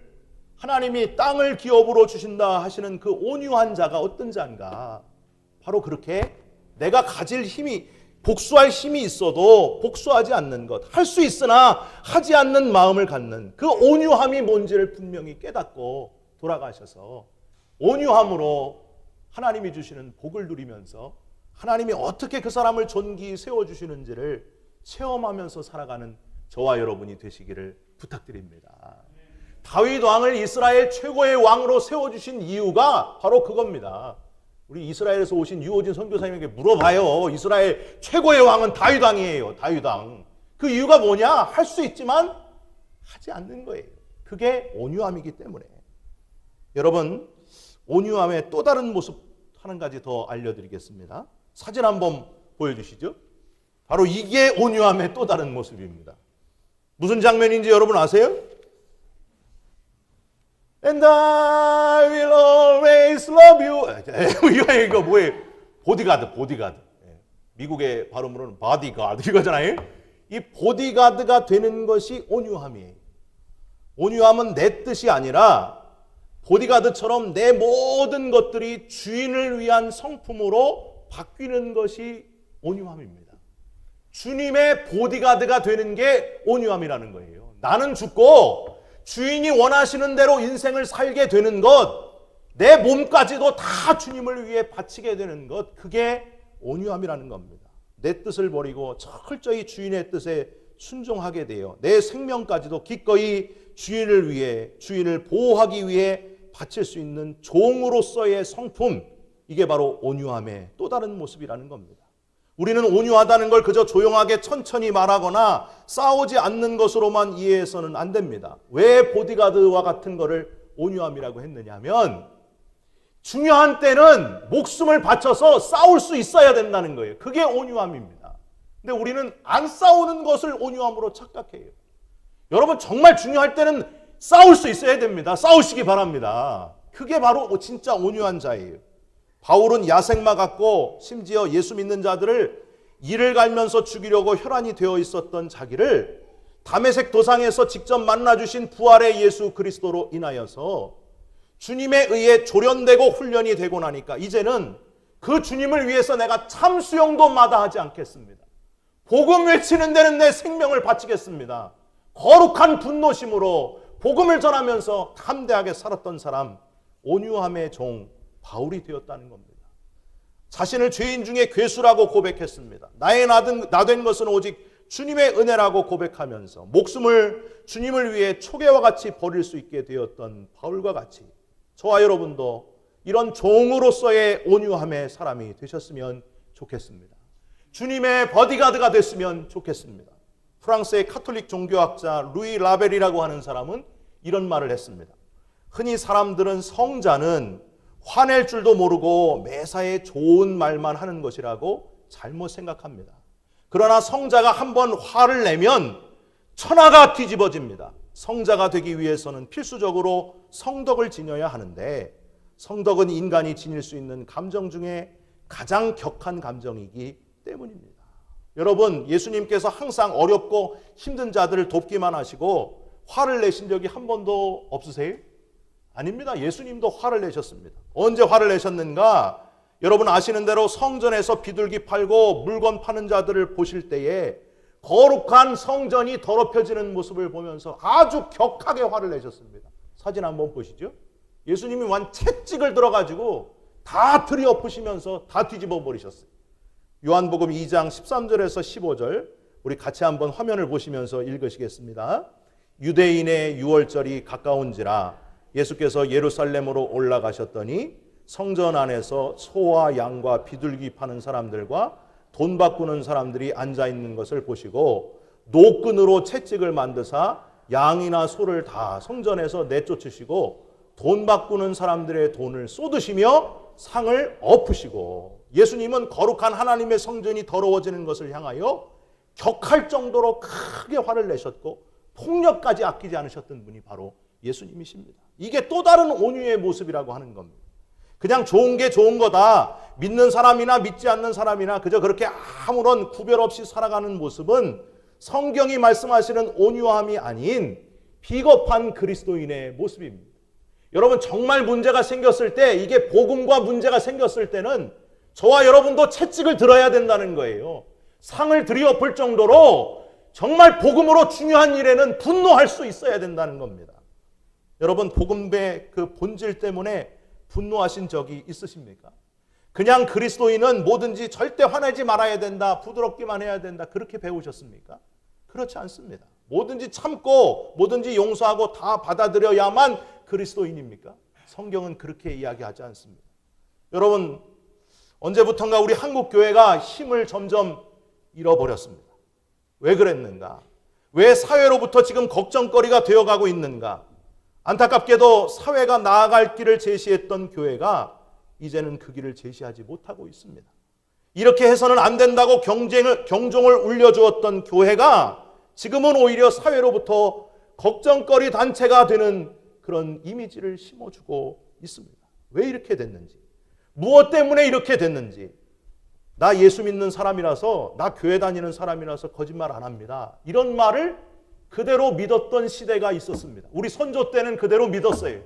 하나님이 땅을 기업으로 주신다 하시는 그 온유한 자가 어떤 자인가? 바로 그렇게 내가 가질 힘이, 복수할 힘이 있어도 복수하지 않는 것, 할 수 있으나 하지 않는 마음을 갖는 그 온유함이 뭔지를 분명히 깨닫고 돌아가셔서 온유함으로 하나님이 주시는 복을 누리면서 하나님이 어떻게 그 사람을 존귀히 세워주시는지를 체험하면서 살아가는 저와 여러분이 되시기를 부탁드립니다. 다윗 왕을 이스라엘 최고의 왕으로 세워주신 이유가 바로 그겁니다. 우리 이스라엘에서 오신 유호진 선교사님에게 물어봐요. 이스라엘 최고의 왕은 다윗 왕이에요. 다윗 왕. 그 이유가 뭐냐? 할 수 있지만 하지 않는 거예요. 그게 온유함이기 때문에. 여러분, 온유함의 또 다른 모습 한 가지 더 알려드리겠습니다. 사진 한번 보여주시죠. 바로 이게 온유함의 또 다른 모습입니다. 무슨 장면인지 여러분 아세요? And I will always love you. 이거 뭐예요? 보디가드. 미국의 발음으로는 바디가드 이거잖아요. 이 보디가드가 되는 것이 온유함이에요. 온유함은 내 뜻이 아니라 보디가드처럼 내 모든 것들이 주인을 위한 성품으로 바뀌는 것이 온유함입니다. 주님의 보디가드가 되는 게 온유함이라는 거예요. 나는 죽고 주인이 원하시는 대로 인생을 살게 되는 것, 내 몸까지도 다 주님을 위해 바치게 되는 것, 그게 온유함이라는 겁니다. 내 뜻을 버리고 철저히 주인의 뜻에 순종하게 돼요. 내 생명까지도 기꺼이 주인을 위해, 주인을 보호하기 위해 바칠 수 있는 종으로서의 성품, 이게 바로 온유함의 또 다른 모습이라는 겁니다. 우리는 온유하다는 걸 그저 조용하게 천천히 말하거나 싸우지 않는 것으로만 이해해서는 안 됩니다. 왜 보디가드와 같은 거를 온유함이라고 했느냐 하면 중요한 때는 목숨을 바쳐서 싸울 수 있어야 된다는 거예요. 그게 온유함입니다. 근데 우리는 안 싸우는 것을 온유함으로 착각해요. 여러분 정말 중요할 때는 싸울 수 있어야 됩니다. 싸우시기 바랍니다. 그게 바로 진짜 온유한 자예요. 바울은 야생마 같고 심지어 예수 믿는 자들을 이를 갈면서 죽이려고 혈안이 되어 있었던 자기를 다메섹 도상에서 직접 만나주신 부활의 예수 그리스도로 인하여서 주님에 의해 조련되고 훈련이 되고 나니까 이제는 그 주님을 위해서 내가 참 수용도 마다하지 않겠습니다. 복음 외치는 데는 내 생명을 바치겠습니다. 거룩한 분노심으로 복음을 전하면서 담대하게 살았던 사람, 온유함의 종 바울이 되었다는 겁니다. 자신을 죄인 중에 괴수라고 고백했습니다. 나의 나된 것은 오직 주님의 은혜라고 고백하면서 목숨을 주님을 위해 초계와 같이 버릴 수 있게 되었던 바울과 같이 저와 여러분도 이런 종으로서의 온유함의 사람이 되셨으면 좋겠습니다. 주님의 버디가드가 됐으면 좋겠습니다. 프랑스의 카톨릭 종교학자 루이 라벨이라고 하는 사람은 이런 말을 했습니다. 흔히 사람들은 성자는 화낼 줄도 모르고 매사에 좋은 말만 하는 것이라고 잘못 생각합니다. 그러나 성자가 한번 화를 내면 천하가 뒤집어집니다. 성자가 되기 위해서는 필수적으로 성덕을 지녀야 하는데 성덕은 인간이 지닐 수 있는 감정 중에 가장 격한 감정이기 때문입니다. 여러분, 예수님께서 항상 어렵고 힘든 자들을 돕기만 하시고 화를 내신 적이 한 번도 없으세요? 아닙니다. 예수님도 화를 내셨습니다. 언제 화를 내셨는가? 여러분 아시는 대로 성전에서 비둘기 팔고 물건 파는 자들을 보실 때에 거룩한 성전이 더럽혀지는 모습을 보면서 아주 격하게 화를 내셨습니다. 사진 한번 보시죠. 예수님이 완 채찍을 들어가지고 다 들이엎으시면서 다 뒤집어 버리셨어요. 요한복음 2장 13절에서 15절 우리 같이 한번 화면을 보시면서 읽으시겠습니다. 유대인의 유월절이 가까운지라 예수께서 예루살렘으로 올라가셨더니 성전 안에서 소와 양과 비둘기 파는 사람들과 돈 바꾸는 사람들이 앉아있는 것을 보시고 노끈으로 채찍을 만드사 양이나 소를 다 성전에서 내쫓으시고 돈 바꾸는 사람들의 돈을 쏟으시며 상을 엎으시고 예수님은 거룩한 하나님의 성전이 더러워지는 것을 향하여 격할 정도로 크게 화를 내셨고 폭력까지 아끼지 않으셨던 분이 바로 예수님이십니다. 이게 또 다른 온유의 모습이라고 하는 겁니다. 그냥 좋은 게 좋은 거다. 믿는 사람이나 믿지 않는 사람이나 그저 그렇게 아무런 구별 없이 살아가는 모습은 성경이 말씀하시는 온유함이 아닌 비겁한 그리스도인의 모습입니다. 여러분 정말 문제가 생겼을 때 이게 복음과 문제가 생겼을 때는 저와 여러분도 채찍을 들어야 된다는 거예요. 상을 들이엎을 정도로 정말 복음으로 중요한 일에는 분노할 수 있어야 된다는 겁니다. 여러분 복음의 그 본질 때문에 분노하신 적이 있으십니까? 그냥 그리스도인은 뭐든지 절대 화내지 말아야 된다, 부드럽기만 해야 된다 그렇게 배우셨습니까? 그렇지 않습니다. 뭐든지 참고 뭐든지 용서하고 다 받아들여야만 그리스도인입니까? 성경은 그렇게 이야기하지 않습니다. 여러분 언제부턴가 우리 한국 교회가 힘을 점점 잃어버렸습니다. 왜 그랬는가? 왜 사회로부터 지금 걱정거리가 되어가고 있는가? 안타깝게도 사회가 나아갈 길을 제시했던 교회가 이제는 그 길을 제시하지 못하고 있습니다. 이렇게 해서는 안 된다고 경종을 울려주었던 교회가 지금은 오히려 사회로부터 걱정거리 단체가 되는 그런 이미지를 심어주고 있습니다. 왜 이렇게 됐는지, 무엇 때문에 이렇게 됐는지, 나 예수 믿는 사람이라서, 나 교회 다니는 사람이라서 거짓말 안 합니다, 이런 말을 그대로 믿었던 시대가 있었습니다. 우리 선조 때는 그대로 믿었어요.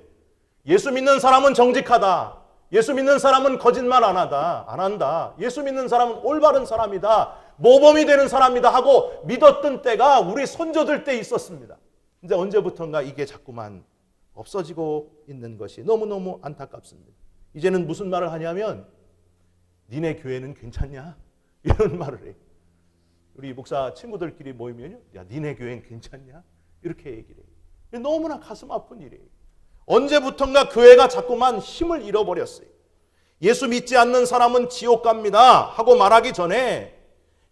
예수 믿는 사람은 정직하다, 예수 믿는 사람은 거짓말 안 한다, 예수 믿는 사람은 올바른 사람이다, 모범이 되는 사람이다 하고 믿었던 때가 우리 선조들 때 있었습니다. 근데 언제부턴가 이게 자꾸만 없어지고 있는 것이 너무너무 안타깝습니다. 이제는 무슨 말을 하냐면, 니네 교회는 괜찮냐? 이런 말을 해요. 우리 목사 친구들끼리 모이면요, 야, 니네 교회는 괜찮냐? 이렇게 얘기를 해요. 너무나 가슴 아픈 일이에요. 언제부턴가 교회가 자꾸만 힘을 잃어버렸어요. 예수 믿지 않는 사람은 지옥 갑니다 하고 말하기 전에,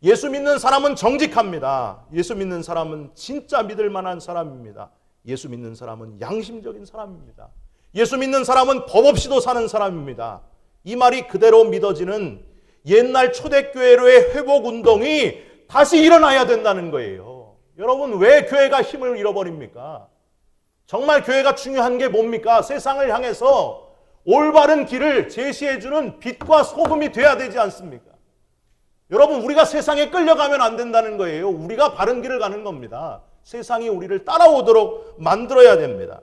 예수 믿는 사람은 정직합니다, 예수 믿는 사람은 진짜 믿을 만한 사람입니다, 예수 믿는 사람은 양심적인 사람입니다, 예수 믿는 사람은 법 없이도 사는 사람입니다, 이 말이 그대로 믿어지는 옛날 초대교회로의 회복운동이 다시 일어나야 된다는 거예요. 여러분, 왜 교회가 힘을 잃어버립니까? 정말 교회가 중요한 게 뭡니까? 세상을 향해서 올바른 길을 제시해주는 빛과 소금이 돼야 되지 않습니까? 여러분, 우리가 세상에 끌려가면 안 된다는 거예요. 우리가 바른 길을 가는 겁니다. 세상이 우리를 따라오도록 만들어야 됩니다.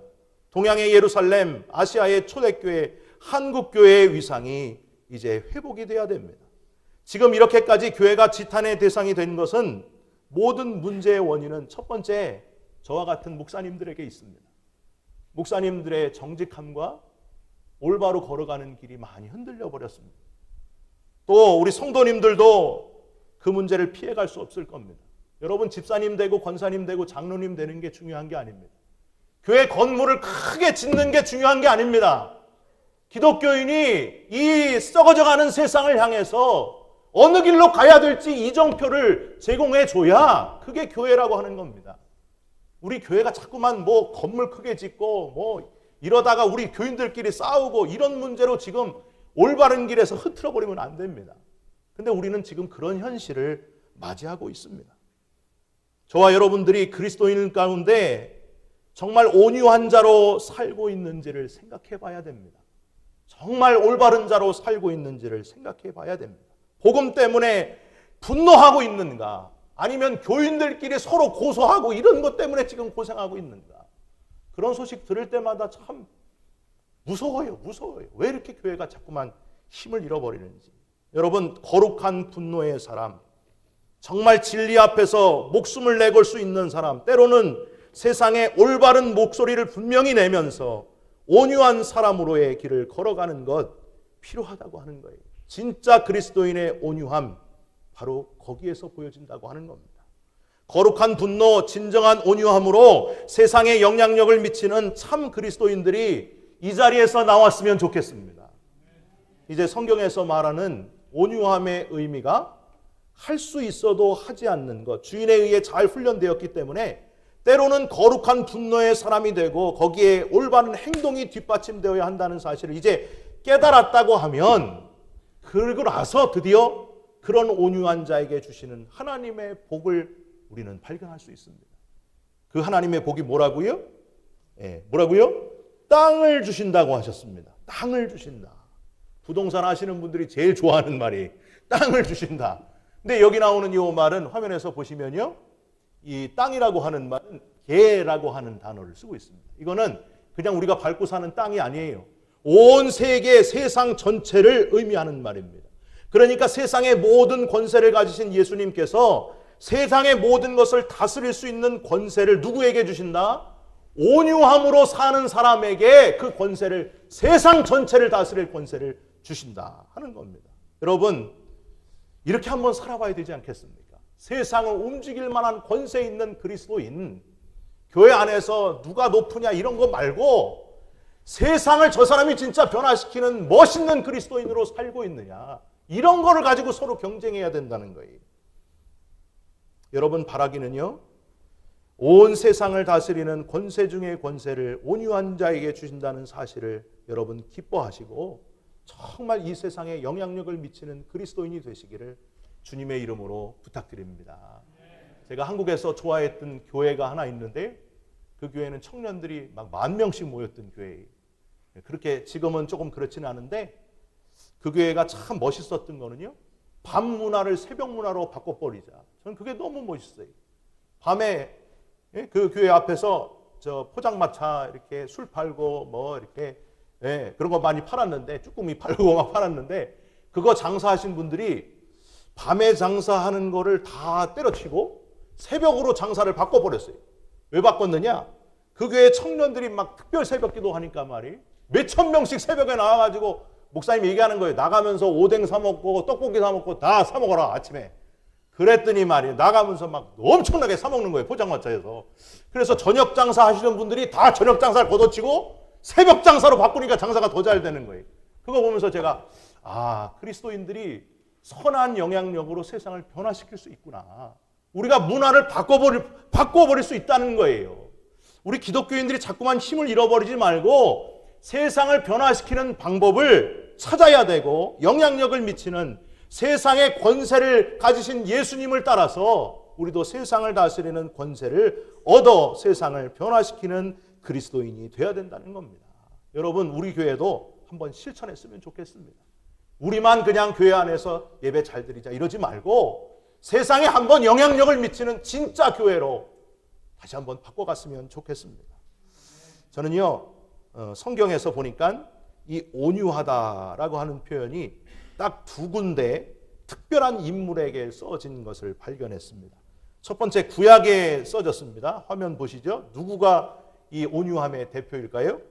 동양의 예루살렘, 아시아의 초대교회, 한국교회의 위상이 이제 회복이 돼야 됩니다. 지금 이렇게까지 교회가 지탄의 대상이 된 것은, 모든 문제의 원인은 첫 번째, 저와 같은 목사님들에게 있습니다. 목사님들의 정직함과 올바로 걸어가는 길이 많이 흔들려 버렸습니다. 또 우리 성도님들도 그 문제를 피해갈 수 없을 겁니다. 여러분, 집사님 되고 권사님 되고 장로님 되는 게 중요한 게 아닙니다. 교회 건물을 크게 짓는 게 중요한 게 아닙니다. 기독교인이 이 썩어져가는 세상을 향해서 어느 길로 가야 될지 이정표를 제공해 줘야 그게 교회라고 하는 겁니다. 우리 교회가 자꾸만 뭐 건물 크게 짓고 뭐 이러다가 우리 교인들끼리 싸우고 이런 문제로 지금 올바른 길에서 흐트러 버리면 안 됩니다. 근데 우리는 지금 그런 현실을 맞이하고 있습니다. 저와 여러분들이 그리스도인 가운데 정말 온유한 자로 살고 있는지를 생각해 봐야 됩니다. 정말 올바른 자로 살고 있는지를 생각해 봐야 됩니다. 복음 때문에 분노하고 있는가? 아니면 교인들끼리 서로 고소하고 이런 것 때문에 지금 고생하고 있는가? 그런 소식 들을 때마다 참 무서워요. 왜 이렇게 교회가 자꾸만 힘을 잃어버리는지. 여러분, 거룩한 분노의 사람, 정말 진리 앞에서 목숨을 내걸 수 있는 사람, 때로는 세상의 올바른 목소리를 분명히 내면서 온유한 사람으로의 길을 걸어가는 것 필요하다고 하는 거예요. 진짜 그리스도인의 온유함, 바로 거기에서 보여진다고 하는 겁니다. 거룩한 분노, 진정한 온유함으로 세상에 영향력을 미치는 참 그리스도인들이 이 자리에서 나왔으면 좋겠습니다. 이제 성경에서 말하는 온유함의 의미가 할 수 있어도 하지 않는 것, 주인에 의해 잘 훈련되었기 때문에 때로는 거룩한 분노의 사람이 되고 거기에 올바른 행동이 뒷받침되어야 한다는 사실을 이제 깨달았다고 하면, 그러고 나서 드디어 그런 온유한 자에게 주시는 하나님의 복을 우리는 발견할 수 있습니다. 그 하나님의 복이 뭐라고요? 뭐라고요? 땅을 주신다고 하셨습니다. 땅을 주신다. 부동산 하시는 분들이 제일 좋아하는 말이 땅을 주신다. 근데 여기 나오는 이 말은 화면에서 보시면요, 이 땅이라고 하는 말은 개라고 하는 단어를 쓰고 있습니다. 이거는 그냥 우리가 밟고 사는 땅이 아니에요. 온 세계, 세상 전체를 의미하는 말입니다. 그러니까 세상의 모든 권세를 가지신 예수님께서 세상의 모든 것을 다스릴 수 있는 권세를 누구에게 주신다? 온유함으로 사는 사람에게 그 권세를, 세상 전체를 다스릴 권세를 주신다 하는 겁니다. 여러분, 이렇게 한번 살아봐야 되지 않겠습니까? 세상을 움직일 만한 권세 있는 그리스도인, 교회 안에서 누가 높으냐 이런 거 말고 세상을 저 사람이 진짜 변화시키는 멋있는 그리스도인으로 살고 있느냐, 이런 거를 가지고 서로 경쟁해야 된다는 거예요. 여러분, 바라기는요, 온 세상을 다스리는 권세 중의 권세를 온유한 자에게 주신다는 사실을 여러분 기뻐하시고 정말 이 세상에 영향력을 미치는 그리스도인이 되시기를 주님의 이름으로 부탁드립니다. 제가 한국에서 좋아했던 교회가 하나 있는데 그 교회는 청년들이 막 10,000명씩 모였던 교회예요. 그렇게 지금은 조금 그렇지는 않은데 그 교회가 참 멋있었던 거는요, 밤 문화를 새벽 문화로 바꿔버리자. 저는 그게 너무 멋있어요. 밤에 그 교회 앞에서 저 포장마차 이렇게 술 팔고 뭐 이렇게 그런 거 많이 팔았는데, 쭈꾸미 팔고 막 팔았는데, 그거 장사하신 분들이 밤에 장사하는 거를 다 때려치고 새벽으로 장사를 바꿔버렸어요. 왜 바꿨느냐? 그 교회 청년들이 막 특별 새벽 기도 하니까 말이 몇천 명씩 새벽에 나와가지고 목사님이 얘기하는 거예요. 나가면서 오뎅 사 먹고 떡볶이 사 먹고 다 사 먹어라 아침에. 그랬더니 말이에요. 나가면서 막 엄청나게 사 먹는 거예요. 포장마차에서. 그래서 저녁 장사 하시는 분들이 다 저녁 장사를 걷어치고 새벽 장사로 바꾸니까 장사가 더 잘 되는 거예요. 그거 보면서 제가 그리스도인들이 선한 영향력으로 세상을 변화시킬 수 있구나. 우리가 문화를 바꿔버릴 수 있다는 거예요. 우리 기독교인들이 자꾸만 힘을 잃어버리지 말고 세상을 변화시키는 방법을 찾아야 되고, 영향력을 미치는 세상의 권세를 가지신 예수님을 따라서 우리도 세상을 다스리는 권세를 얻어 세상을 변화시키는 그리스도인이 되어야 된다는 겁니다. 여러분, 우리 교회도 한번 실천했으면 좋겠습니다. 우리만 그냥 교회 안에서 예배 잘 드리자 이러지 말고 세상에 한번 영향력을 미치는 진짜 교회로 다시 한번 바꿔갔으면 좋겠습니다. 저는요, 성경에서 보니까 이 온유하다라고 하는 표현이 딱 2군데 특별한 인물에게 써진 것을 발견했습니다. 첫 번째, 구약에 써졌습니다. 화면 보시죠. 누구가 이 온유함의 대표일까요?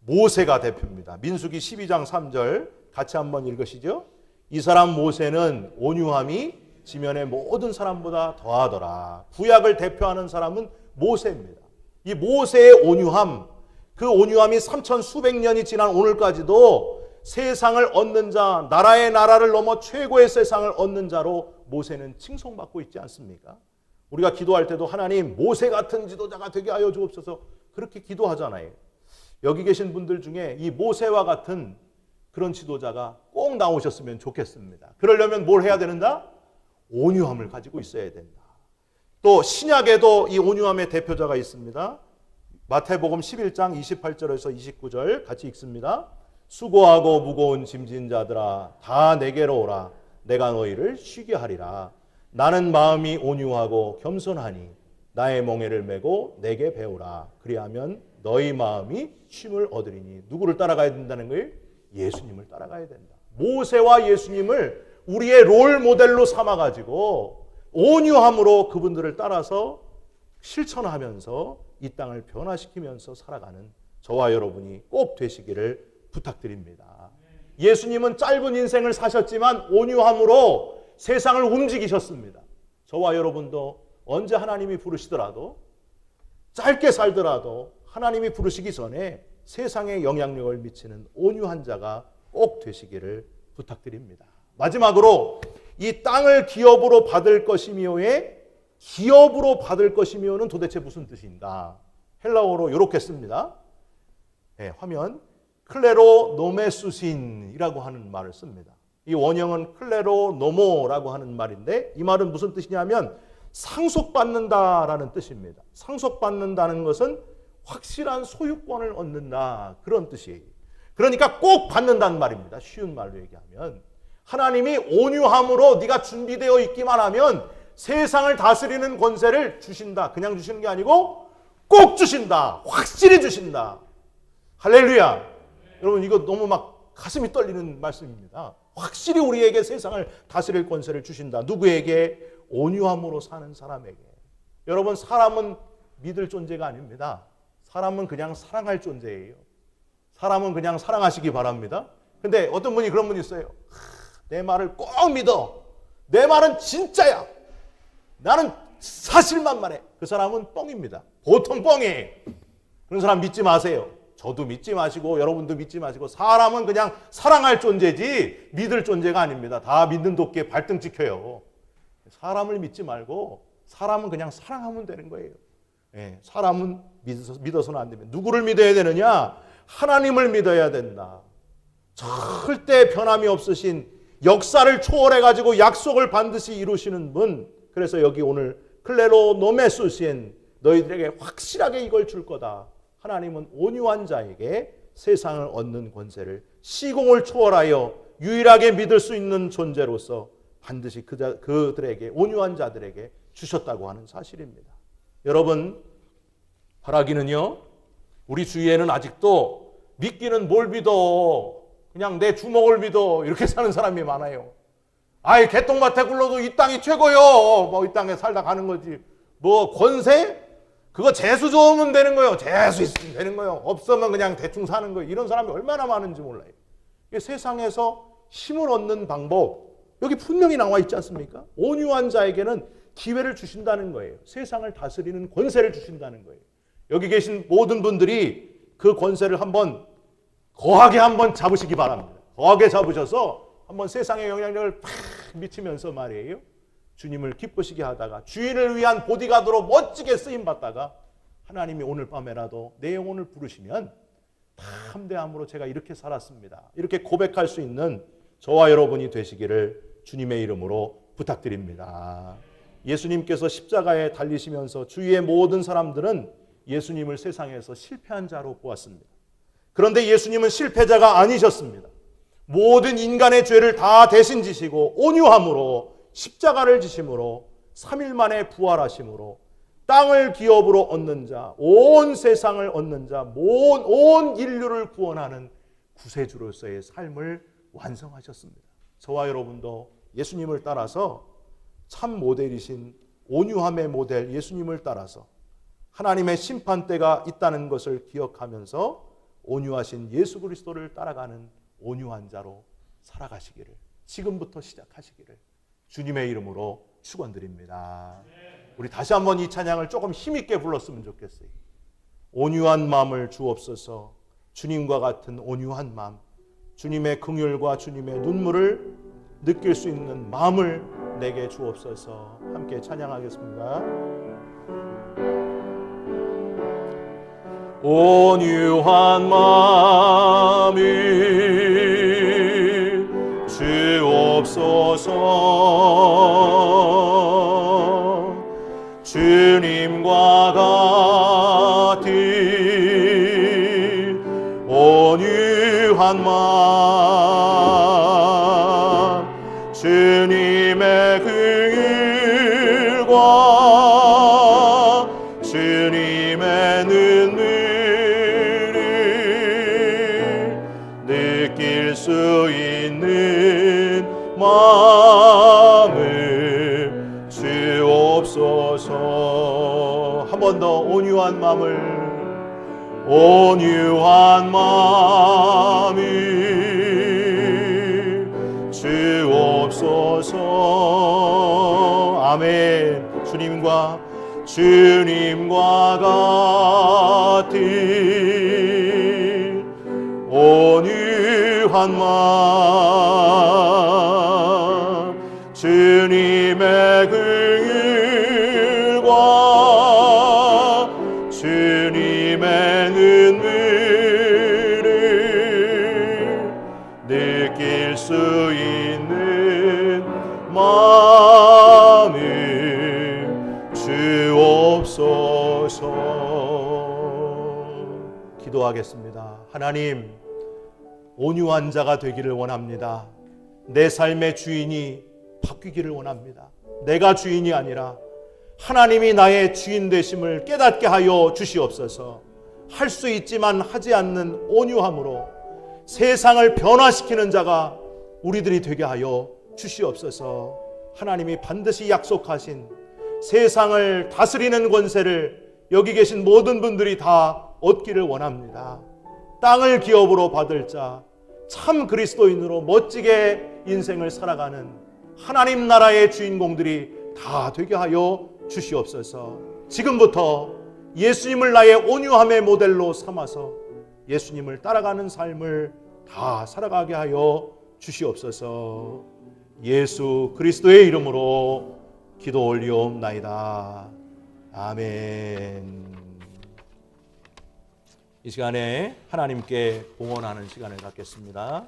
모세가 대표입니다. 민수기 12장 3절 같이 한번 읽으시죠. 이 사람 모세는 온유함이 지면의 모든 사람보다 더하더라. 구약을 대표하는 사람은 모세입니다. 이 모세의 온유함, 그 온유함이 3천 수백 년이 지난 오늘까지도 세상을 얻는 자, 나라를 넘어 최고의 세상을 얻는 자로 모세는 칭송받고 있지 않습니까? 우리가 기도할 때도 하나님 모세 같은 지도자가 되게 하여 주옵소서 그렇게 기도하잖아요. 여기 계신 분들 중에 이 모세와 같은 그런 지도자가 꼭 나오셨으면 좋겠습니다. 그러려면 뭘 해야 되는가? 온유함을 가지고 있어야 된다. 또 신약에도 이 온유함의 대표자가 있습니다. 마태복음 11장 28절에서 29절 같이 읽습니다. 수고하고 무거운 짐진 자들아 다 내게로 오라. 내가 너희를 쉬게 하리라. 나는 마음이 온유하고 겸손하니 나의 멍에를 메고 내게 배우라. 그리하면 너희 마음이 쉼을 얻으리니. 누구를 따라가야 된다는 거예요? 예수님을 따라가야 된다. 모세와 예수님을 우리의 롤 모델로 삼아가지고 온유함으로 그분들을 따라서 실천하면서 이 땅을 변화시키면서 살아가는 저와 여러분이 꼭 되시기를 부탁드립니다. 예수님은 짧은 인생을 사셨지만 온유함으로 세상을 움직이셨습니다. 저와 여러분도 언제 하나님이 부르시더라도, 짧게 살더라도 하나님이 부르시기 전에 세상에 영향력을 미치는 온유한 자가 꼭 되시기를 부탁드립니다. 마지막으로 이 땅을 기업으로 받을 것이며의 기업으로 받을 것이며는 도대체 무슨 뜻인가? 헬라어로 이렇게 씁니다. 화면 클레로 노메수신이라고 하는 말을 씁니다. 이 원형은 클레로 노모라고 하는 말인데 이 말은 무슨 뜻이냐면 상속받는다라는 뜻입니다. 상속받는다는 것은 확실한 소유권을 얻는다 그런 뜻이에요. 그러니까 꼭 받는다는 말입니다. 쉬운 말로 얘기하면 하나님이 온유함으로 네가 준비되어 있기만 하면 세상을 다스리는 권세를 주신다. 그냥 주시는 게 아니고 꼭 주신다. 확실히 주신다. 할렐루야. 여러분 이거 너무 막 가슴이 떨리는 말씀입니다. 확실히 우리에게 세상을 다스릴 권세를 주신다. 누구에게? 온유함으로 사는 사람에게. 여러분 사람은 믿을 존재가 아닙니다. 사람은 그냥 사랑할 존재예요. 사람은 그냥 사랑하시기 바랍니다. 근데 어떤 분이 그런 분이 있어요. 내 말을 꼭 믿어. 내 말은 진짜야. 나는 사실만 말해. 그 사람은 뻥입니다. 보통 뻥이에요. 그런 사람 믿지 마세요. 저도 믿지 마시고 여러분도 믿지 마시고 사람은 그냥 사랑할 존재지 믿을 존재가 아닙니다. 다 믿는 도끼에 발등 찍혀요. 사람을 믿지 말고 사람은 그냥 사랑하면 되는 거예요. 사람은 믿어서는 안 됩니다. 누구를 믿어야 되느냐? 하나님을 믿어야 된다. 절대 변함이 없으신 역사를 초월해가지고 약속을 반드시 이루시는 분. 그래서 여기 오늘 클레로 노메수시엔 너희들에게 확실하게 이걸 줄 거다. 하나님은 온유한 자에게 세상을 얻는 권세를 시공을 초월하여 유일하게 믿을 수 있는 존재로서 반드시 그들에게, 온유한 자들에게 주셨다고 하는 사실입니다. 여러분, 바라기는요, 우리 주위에는 아직도 믿기는 뭘 믿어, 그냥 내 주먹을 믿어, 이렇게 사는 사람이 많아요. 아이, 개똥밭에 굴러도 이 땅이 최고요. 뭐 이 땅에 살다 가는 거지. 뭐 권세? 그거 재수 좋으면 되는 거예요. 재수 있으면 되는 거예요. 없으면 그냥 대충 사는 거예요. 이런 사람이 얼마나 많은지 몰라요. 이게 세상에서 힘을 얻는 방법, 여기 분명히 나와 있지 않습니까? 온유한 자에게는 기회를 주신다는 거예요. 세상을 다스리는 권세를 주신다는 거예요. 여기 계신 모든 분들이 그 권세를 한번 거하게 한번 잡으시기 바랍니다. 거하게 잡으셔서 한번 세상의 영향력을 팍 미치면서 말이에요. 주님을 기쁘시게 하다가 주인을 위한 보디가드로 멋지게 쓰임받다가 하나님이 오늘 밤에라도 내 영혼을 부르시면 담대함으로 제가 이렇게 살았습니다, 이렇게 고백할 수 있는 저와 여러분이 되시기를 주님의 이름으로 부탁드립니다. 예수님께서 십자가에 달리시면서 주위의 모든 사람들은 예수님을 세상에서 실패한 자로 보았습니다. 그런데 예수님은 실패자가 아니셨습니다. 모든 인간의 죄를 다 대신 지시고 온유함으로 십자가를 지심으로 3일 만에 부활하심으로 땅을 기업으로 얻는 자, 온 세상을 얻는 자, 온 인류를 구원하는 구세주로서의 삶을 완성하셨습니다. 저와 여러분도 예수님을 따라서 참 모델이신 온유함의 모델 예수님을 따라서 하나님의 심판대가 있다는 것을 기억하면서 온유하신 예수 그리스도를 따라가는 온유한 자로 살아가시기를, 지금부터 시작하시기를 주님의 이름으로 축원드립니다. 우리 다시 한번 이 찬양을 조금 힘있게 불렀으면 좋겠어요. 온유한 마음을 주옵소서. 주님과 같은 온유한 마음, 주님의 긍휼과 주님의 눈물을 느낄 수 있는 마음을 내게 주옵소서. 함께 찬양하겠습니다. 온유한 마음이 주옵소서. 주님과 같은 온유한 마음, 주님의 긍휼과 주님의 눈물을 느낄 수 있는 마음을 주옵소서. 한 번 더 온유한 마음을, 온유한 마음이 주옵소서. 아멘. 주님과 같은 온유한 마음, 주님의 긍휼과 주님의 눈물을 느낄 수 있는 마음을 주옵소서. 기도하겠습니다. 하나님, 온유한 자가 되기를 원합니다. 내 삶의 주인이 바뀌기를 원합니다. 내가 주인이 아니라 하나님이 나의 주인 되심을 깨닫게 하여 주시옵소서. 할 수 있지만 하지 않는 온유함으로 세상을 변화시키는 자가 우리들이 되게 하여 주시옵소서. 하나님이 반드시 약속하신 세상을 다스리는 권세를 여기 계신 모든 분들이 다 얻기를 원합니다. 땅을 기업으로 받을 자, 참 그리스도인으로 멋지게 인생을 살아가는 하나님 나라의 주인공들이 다 되게 하여 주시옵소서. 지금부터 예수님을 나의 온유함의 모델로 삼아서 예수님을 따라가는 삶을 다 살아가게 하여 주시옵소서. 예수 그리스도의 이름으로 기도 올리옵나이다. 아멘. 이 시간에 하나님께 봉헌하는 시간을 갖겠습니다.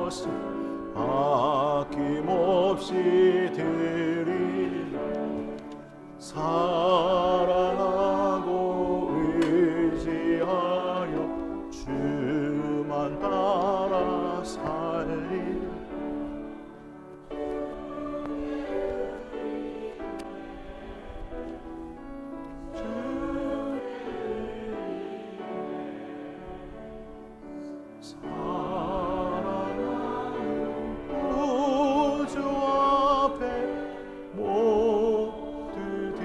것을 아낌없이 드리리 사랑하고 의지하여 주만 따라 살리 우주 앞에 모두들이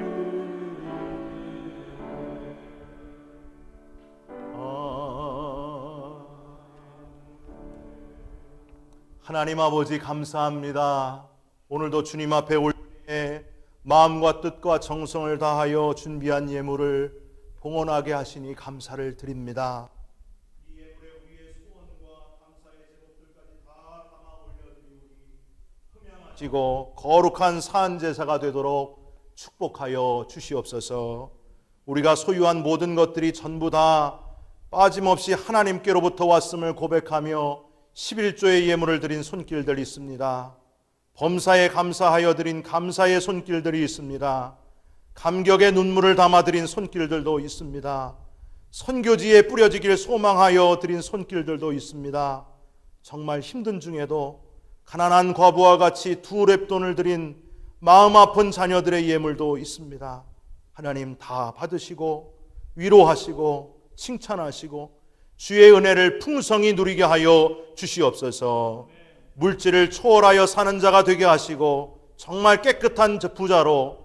하나님 아버지 감사합니다. 오늘도 주님 앞에 올 때 마음과 뜻과 정성을 다하여 준비한 예물을 봉헌하게 하시니 감사를 드립니다. 이 예물에 우리의 소원과 감사의 제목들까지 다 담아 올려드리오니 흠양하시고 거룩한 산 제사가 되도록 축복하여 주시옵소서. 우리가 소유한 모든 것들이 전부 다 빠짐없이 하나님께로부터 왔음을 고백하며 11조의 예물을 드린 손길들이 있습니다. 범사에 감사하여 드린 감사의 손길들이 있습니다. 감격의 눈물을 담아 드린 손길들도 있습니다. 선교지에 뿌려지길 소망하여 드린 손길들도 있습니다. 정말 힘든 중에도 가난한 과부와 같이 두 렙돈을 드린 마음 아픈 자녀들의 예물도 있습니다. 하나님 다 받으시고 위로하시고 칭찬하시고 주의 은혜를 풍성히 누리게 하여 주시옵소서. 물질을 초월하여 사는 자가 되게 하시고 정말 깨끗한 부자로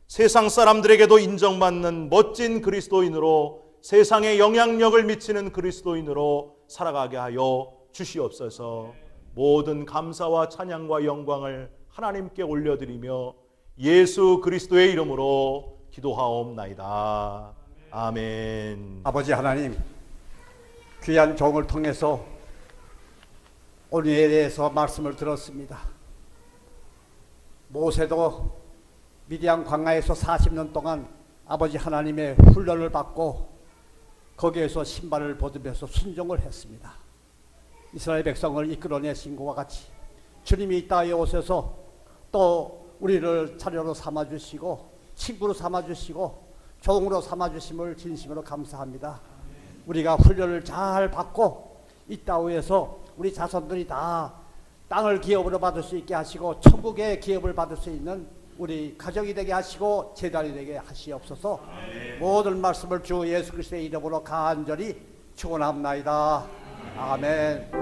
세상 사람들에게도 인정받는 멋진 그리스도인으로 세상에 영향력을 미치는 그리스도인으로 살아가게 하여 주시옵소서. 모든 감사와 찬양과 영광을 하나님께 올려드리며 예수 그리스도의 이름으로 기도하옵나이다. 아멘. 아버지 하나님, 귀한 종을 통해서 오늘에 대해서 말씀을 들었습니다. 모세도 미디안 광야에서 40년 동안 아버지 하나님의 훈련을 받고 거기에서 신발을 벗으면서 순종을 했습니다. 이스라엘 백성을 이끌어내신 것과 같이 주님이 이 땅에 오셔서 또 우리를 자녀로 삼아주시고 친구로 삼아주시고 종으로 삼아주심을 진심으로 감사합니다. 우리가 훈련을 잘 받고 이 땅에서 우리 자손들이 다 땅을 기업으로 받을 수 있게 하시고 천국의 기업을 받을 수 있는 우리 가정이 되게 하시고 제단이 되게 하시옵소서. 모든 말씀을 주 예수 그리스도의 이름으로 간절히 축원합나이다. 아멘.